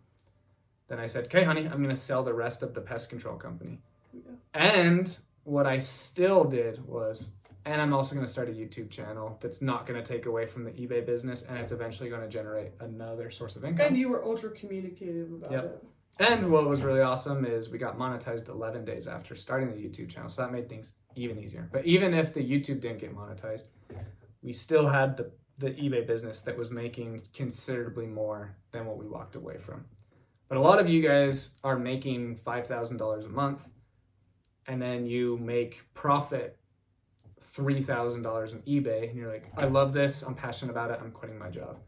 then I said, okay, honey, I'm going to sell the rest of the pest control company. Yeah. And what I still did was, and I'm also going to start a YouTube channel that's not going to take away from the eBay business, and it's eventually going to generate another source of income. And you were ultra communicative about it. And what was really awesome is we got monetized 11 days after starting the YouTube channel, so that made things even easier. But even if the YouTube didn't get monetized, we still had the eBay business that was making considerably more than what we walked away from. But a lot of you guys are making $5,000 a month, and then you make profit $3,000 in eBay, and you're like, I love this, I'm passionate about it, I'm quitting my job.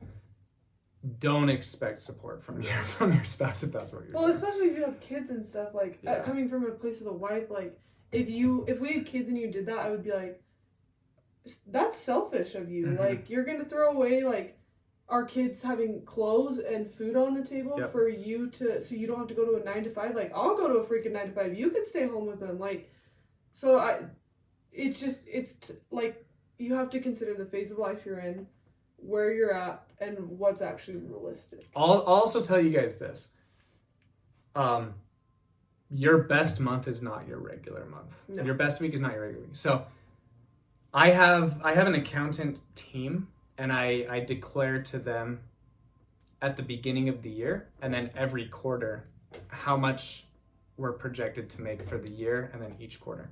Don't expect support from your spouse if that's what you're doing. Especially if you have kids and stuff, like, coming from a place of a wife, like, if we had kids and you did that, I would be like, that's selfish of you. Like, you're gonna throw away, like, our kids having clothes and food on the table for you so you don't have to go to a 9-to-5. Like, I'll go to a freaking 9-to-5. You can stay home with them. Like, so like, you have to consider the phase of life you're in, where you're at, and what's actually realistic. I'll also tell you guys this. Your best month is not your regular month. No. Your best week is not your regular week. So I have an accountant team, and I declare to them at the beginning of the year and then every quarter how much we're projected to make for the year and then each quarter.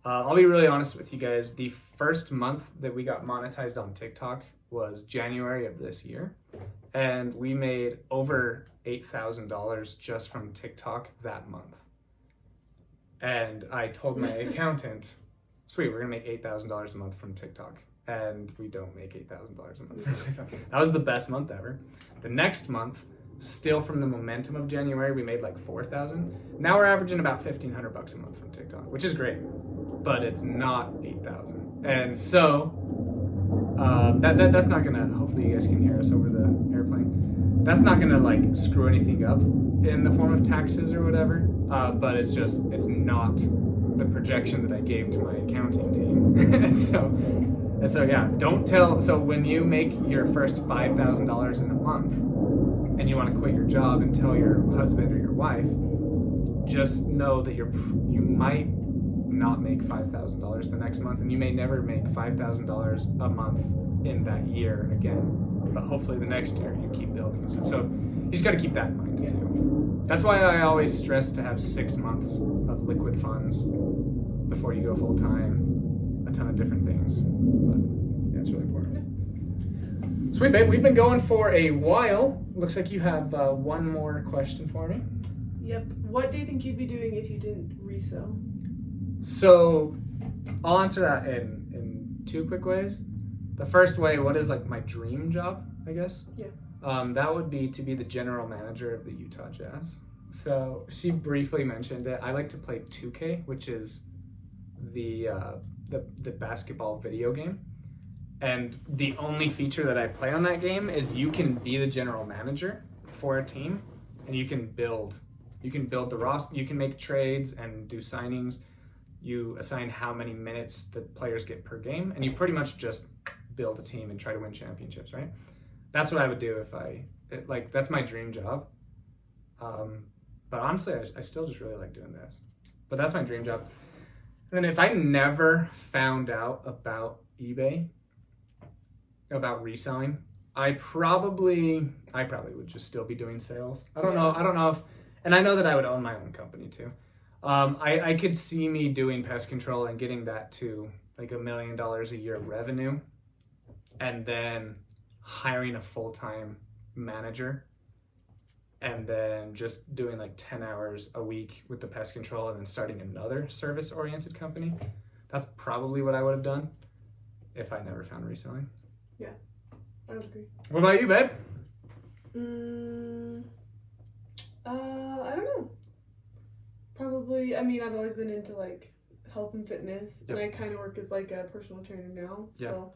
I'll be really honest with you guys. The first month that we got monetized on TikTok was January of this year, and we made over $8,000 just from TikTok that month. And I told my accountant, sweet, we're gonna make $8,000 a month from TikTok. And we don't make $8,000 a month from TikTok. That was the best month ever. The next month, still from the momentum of January, we made like $4,000. Now we're averaging about $1,500 a month from TikTok, which is great, but it's not $8,000. And so that's not gonna. Hopefully you guys can hear us over the airplane. That's not gonna like screw anything up in the form of taxes or whatever. But it's not the projection that I gave to my accounting team. and so yeah, don't tell. So when you make your first $5,000 in a month and you want to quit your job and tell your husband or your wife, just know that you might not make $5,000 the next month, and you may never make $5,000 a month in that year again. But hopefully the next year you keep building. So you just got to keep that in mind too. That's why I always stress to have 6 months of liquid funds before you go full time. A ton of different things, but yeah, it's really important. Sweet, babe, we've been going for a while. Looks like you have one more question for me. Yep. What do you think you'd be doing if you didn't resell? So I'll answer that in 2 quick ways. The first way, what is like my dream job, I guess? Yeah. That would be to be the general manager of the Utah Jazz. So she briefly mentioned it. I like to play 2K, which is the basketball video game. And the only feature that I play on that game is you can be the general manager for a team, and you can build the roster, you can make trades and do signings. You assign how many minutes the players get per game, and you pretty much just build a team and try to win championships, right? That's what I would do that's my dream job. But honestly, I still just really like doing this. But that's my dream job. And then if I never found out about eBay, about reselling, I probably would just still be doing sales. I don't know if, and I know that I would own my own company too. I could see me doing pest control and getting that to like $1 million a year revenue, and then hiring a full-time manager, and then just doing like 10 hours a week with the pest control, and then starting another service-oriented company. That's probably what I would have done if I never found reselling. Yeah, I would agree. What about you, babe? I don't know. Probably, I mean, I've always been into like health and fitness, and I kind of work as like a personal trainer now. So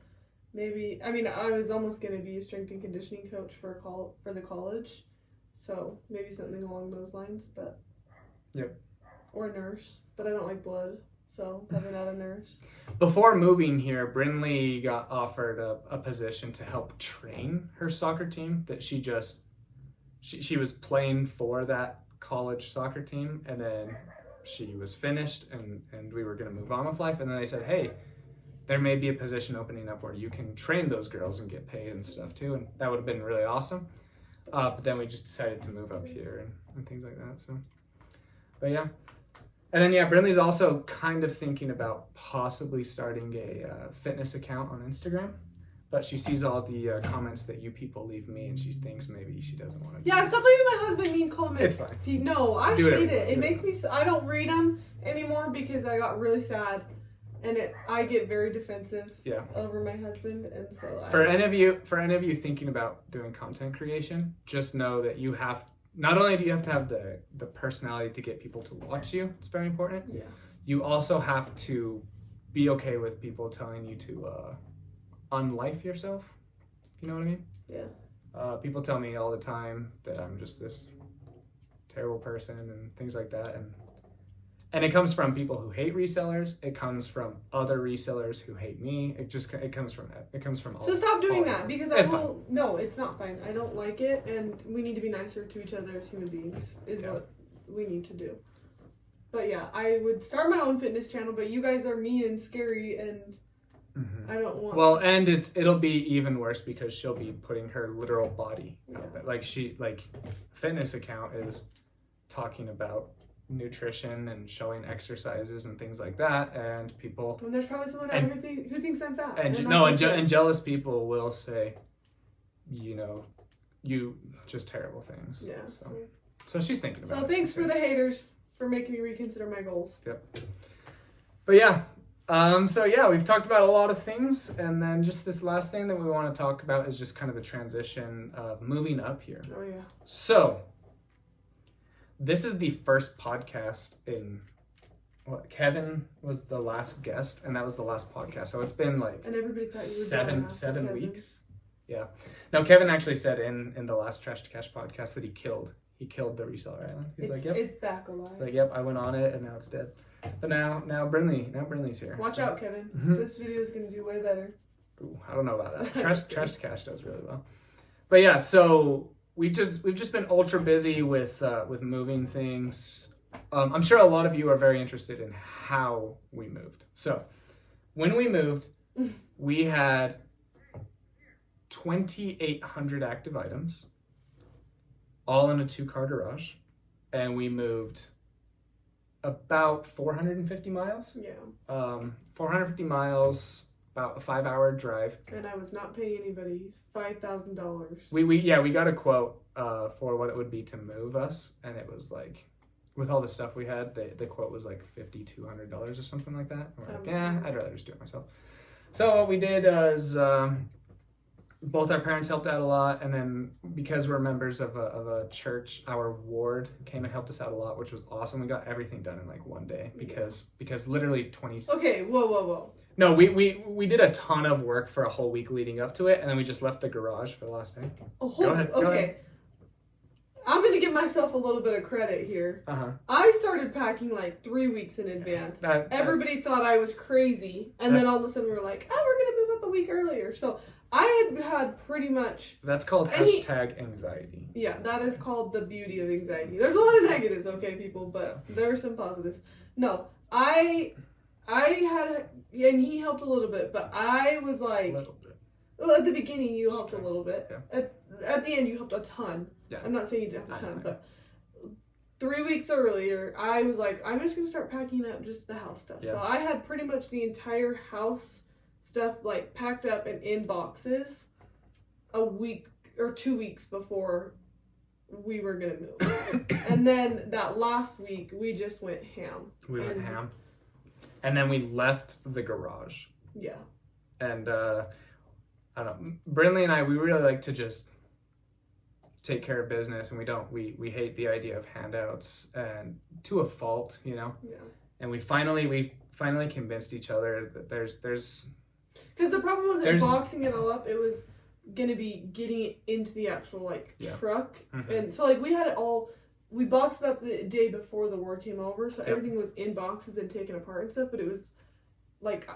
maybe, I mean, I was almost going to be a strength and conditioning coach for the college. So maybe something along those lines, but. Or a nurse, but I don't like blood. So probably not a nurse. Before moving here, Brynlee got offered a position to help train her soccer team that she was playing for that college soccer team, and then she was finished and we were going to move on with life, and then they said, hey, there may be a position opening up where you can train those girls and get paid and stuff too, and that would have been really awesome. But then we just decided to move up here and things like that. So, but yeah. And then, Brynlee's also kind of thinking about possibly starting a fitness account on Instagram. But she sees all the comments that you people leave me, and she thinks maybe she doesn't want to. Yeah, stop leaving my husband mean comments. It's fine. No, I hate it. It makes me. I don't read them anymore because I got really sad, and I get very defensive. Over my husband, and so. For any of you thinking about doing content creation, just know that you have. Not only do you have to have the personality to get people to watch you, it's very important. Yeah. You also have to be okay with people telling you to unlife yourself. You know what I mean? Yeah. People tell me all the time that I'm just this terrible person and things like that, and it comes from people who hate resellers. It comes from other resellers who hate me. It comes from all. So stop doing that, because No, it's not fine. I don't like it, and we need to be nicer to each other as human beings. What we need to do. But yeah, I would start my own fitness channel. But you guys are mean and scary, and I don't want. Well, and it'll be even worse because she'll be putting her literal body out there. Like fitness account is talking about nutrition and showing exercises and things like that, and people. And there's probably someone out there who thinks I'm fat. And jealous people will say, you just terrible things. Yeah. So she's thinking about it. So thanks for the haters for making me reconsider my goals. Yep. But yeah. We've talked about a lot of things, and then just this last thing that we want to talk about is just kind of the transition of moving up here. Oh yeah. So. This is the first podcast Kevin was the last guest, and that was the last podcast. So it's been like and everybody thought you were 7 weeks. Yeah. Now Kevin actually said in the last Trash to Cash podcast that he killed the Reseller Island. He's like, yep. It's back alive. He's like, yep, I went on it and now it's dead. But now Brynlee's here. Watch out, Kevin. This video is gonna do way better. Ooh, I don't know about that. Trash to Cash does really well. But yeah, so we've just been ultra busy with moving things. I'm sure a lot of you are very interested in how we moved. So when we moved, we had 2,800 active items, all in a 2-car garage, and we moved about 450 miles. Yeah. 450 miles. About a 5-hour drive. And I was not paying anybody $5,000. We got a quote for what it would be to move us, and it was like, with all the stuff we had, the quote was like $5,200 or something like that. And we're like, I'd rather just do it myself. So what we did is both our parents helped out a lot, and then because we're members of a church, our ward came and helped us out a lot, which was awesome. We got everything done in like one day because literally 20. Okay, whoa. No, we did a ton of work for a whole week leading up to it, and then we just left the garage for the last day. Go ahead. I'm going to give myself a little bit of credit here. I started packing like 3 weeks in advance. Everybody thought I was crazy, and then all of a sudden we were like, oh, we're going to move up a week earlier. So I had pretty much... That's called hashtag anxiety. Yeah, that is called the beauty of anxiety. There's a lot of negatives, okay, people, but there are some positives. No, I had... And he helped a little bit, but I was like... A little bit. Well, at the beginning, you helped a little bit. Yeah. At the end, you helped a ton. Yeah. I'm not saying you did a ton, but 3 weeks earlier, I was like, I'm just going to start packing up just the house stuff. Yeah. So I had pretty much the entire house stuff like packed up and in boxes a week or 2 weeks before we were going to move. And then that last week, we just went ham. Went ham. And then we left the garage. Yeah. And, I don't know, Brynlee and I, we really like to just take care of business, and we hate the idea of handouts, and to a fault, you know? Yeah. And we finally convinced each other that there's because the problem wasn't boxing it all up, it was gonna be getting it into the actual truck. Mm-hmm. And so like we boxed it up the day before the war came over, so everything was in boxes and taken apart and stuff, but it was like,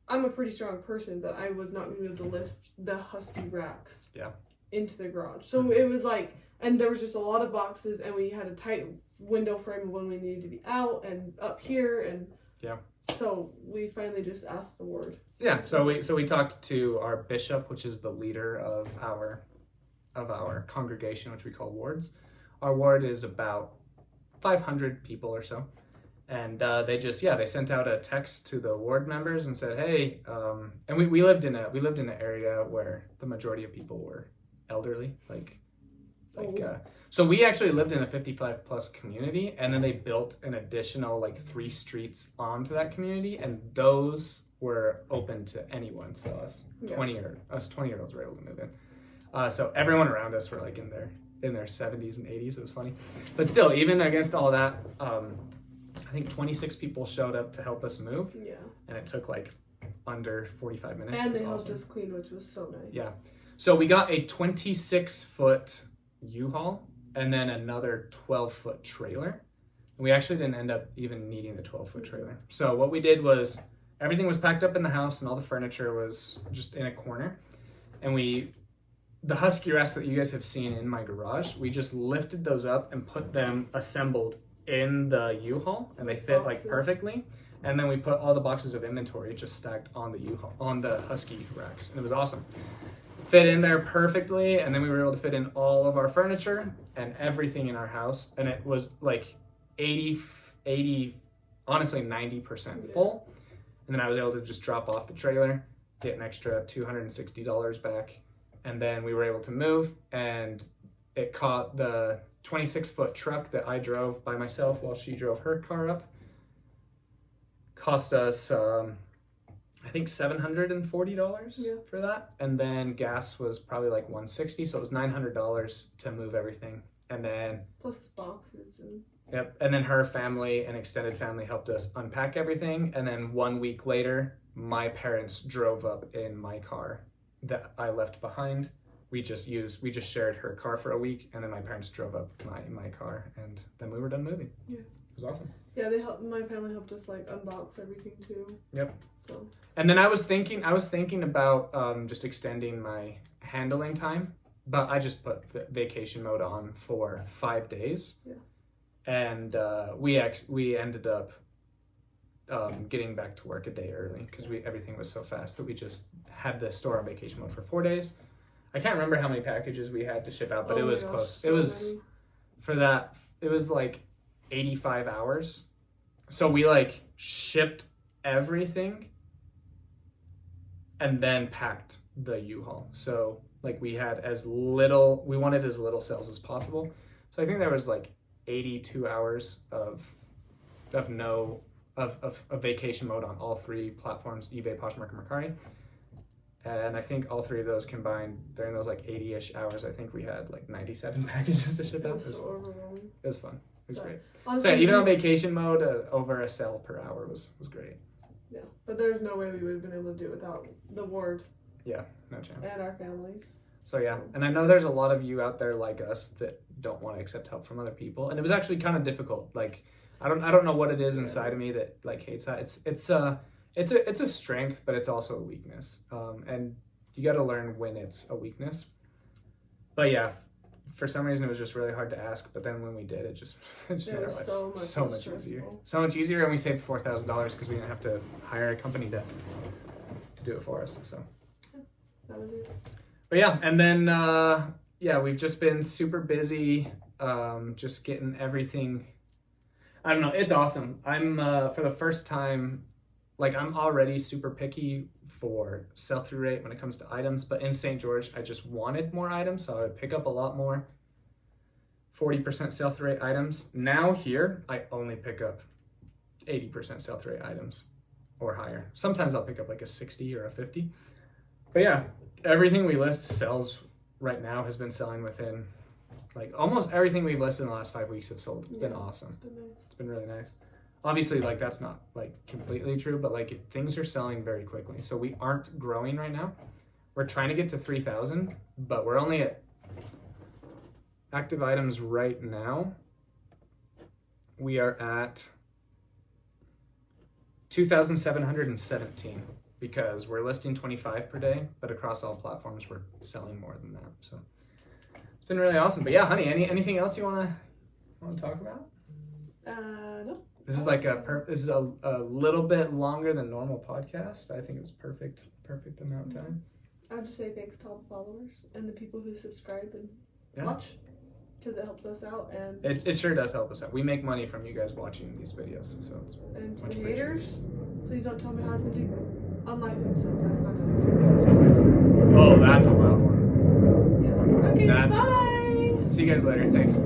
I'm a pretty strong person, but I was not going to be able to lift the Husky racks into the garage. So it was like, and there was just a lot of boxes, and we had a tight window frame when we needed to be out and up here, and so we finally just asked the ward. Yeah, so we talked to our bishop, which is the leader of our congregation, which we call wards. Our ward is about 500 people or so. And they sent out a text to the ward members and said, hey, and we lived in an area where the majority of people were elderly, so we actually lived in a 55 plus community, and then they built an additional 3 streets onto that community, and those were open to anyone. So us 20-year-olds were able to move in. So everyone around us were in their 70s and 80s. It was funny, but still, even against all that, I think 26 people showed up to help us move. Yeah. And it took under 45 minutes. And they helped us clean, which was so nice. Yeah. So we got a 26-foot U-Haul and then another 12-foot trailer. And we actually didn't end up even needing the 12-foot trailer. So what we did was everything was packed up in the house, and all the furniture was just in a corner. And the Husky racks that you guys have seen in my garage, we just lifted those up and put them assembled in the U-Haul, and they fit perfectly. And then we put all the boxes of inventory just stacked on the U-Haul, on the Husky racks, and it was awesome. Fit in there perfectly, and then we were able to fit in all of our furniture and everything in our house, and it was 80, honestly 90% full. And then I was able to just drop off the trailer, get an extra $260 back, and then we were able to move, and it caught the 26-foot truck that I drove by myself while she drove her car up. Cost us, I think $740 for that. And then gas was probably $160, so it was $900 to move everything. And then... plus boxes. Yep. And then her family and extended family helped us unpack everything. And then 1 week later, my parents drove up in my car that I left behind. We just shared her car for a week, and then my parents drove up my car, and then we were done moving. Yeah. It was awesome. Yeah, my family helped us unbox everything too. Yep. So. And then I was thinking about just extending my handling time, but I just put the vacation mode on for 5 days. Yeah. And we ended up getting back to work a day early because everything was so fast that we just had the store on vacation mode for 4 days. I can't remember how many packages we had to ship out, but it was close. So it was many. For that. It was 85 hours. So we shipped everything and then packed the U-Haul. So we wanted as little sales as possible. So I think there was 82 hours of vacation mode on all 3 platforms, eBay, Poshmark, and Mercari. And I think all 3 of those combined during those like 80-ish hours, I think we had like 97 packages to ship out. It was so overwhelming. It was fun. It was great. Honestly, so even on vacation mode, over a sell per hour was great. Yeah, but there's no way we would have been able to do it without the ward. Yeah, no chance. And our families. So yeah, and I know there's a lot of you out there like us that don't want to accept help from other people, and it was actually kind of difficult. Like, I don't know what it is inside of me that like hates that. It's a strength, but it's also a weakness. And you got to learn when it's a weakness. But yeah, for some reason it was just really hard to ask. But then when we did, it just made our lives so much easier. So much easier, and we saved $4,000 because we didn't have to hire a company to do it for us. So that was it. But yeah, and then we've just been super busy, just getting everything. I don't know, it's awesome. I'm for the first time, like I'm already super picky for sell-through rate when it comes to items, but in St. George, I just wanted more items, so I would pick up a lot more 40% sell-through rate items. Now here, I only pick up 80% sell-through rate items or higher. Sometimes I'll pick up like a 60 or a 50. But yeah, everything we list sells right now has been selling within, like almost everything we've listed in the last 5 weeks have sold. It's been awesome. It's been nice. It's been really nice. Obviously, like that's not like completely true, but like things are selling very quickly. So we aren't growing right now. We're trying to get to 3,000, but we're only at active items right now. We are at 2,717 because we're listing 25 per day, but across all platforms we're selling more than that. So it's been really awesome. But yeah, honey, anything else you want to talk about? No. This is like a little bit longer than normal podcast. I think it was perfect amount of time. I would just say thanks to all the followers and the people who subscribe and watch, because it helps us out, and it sure does help us out. We make money from you guys watching these videos, so it's and to much the haters, please don't tell my husband to unlike themselves. That's not nice. Yeah, that's not nice. Oh, that's a loud one. Yeah. Okay. That's bye. See you guys later. Thanks.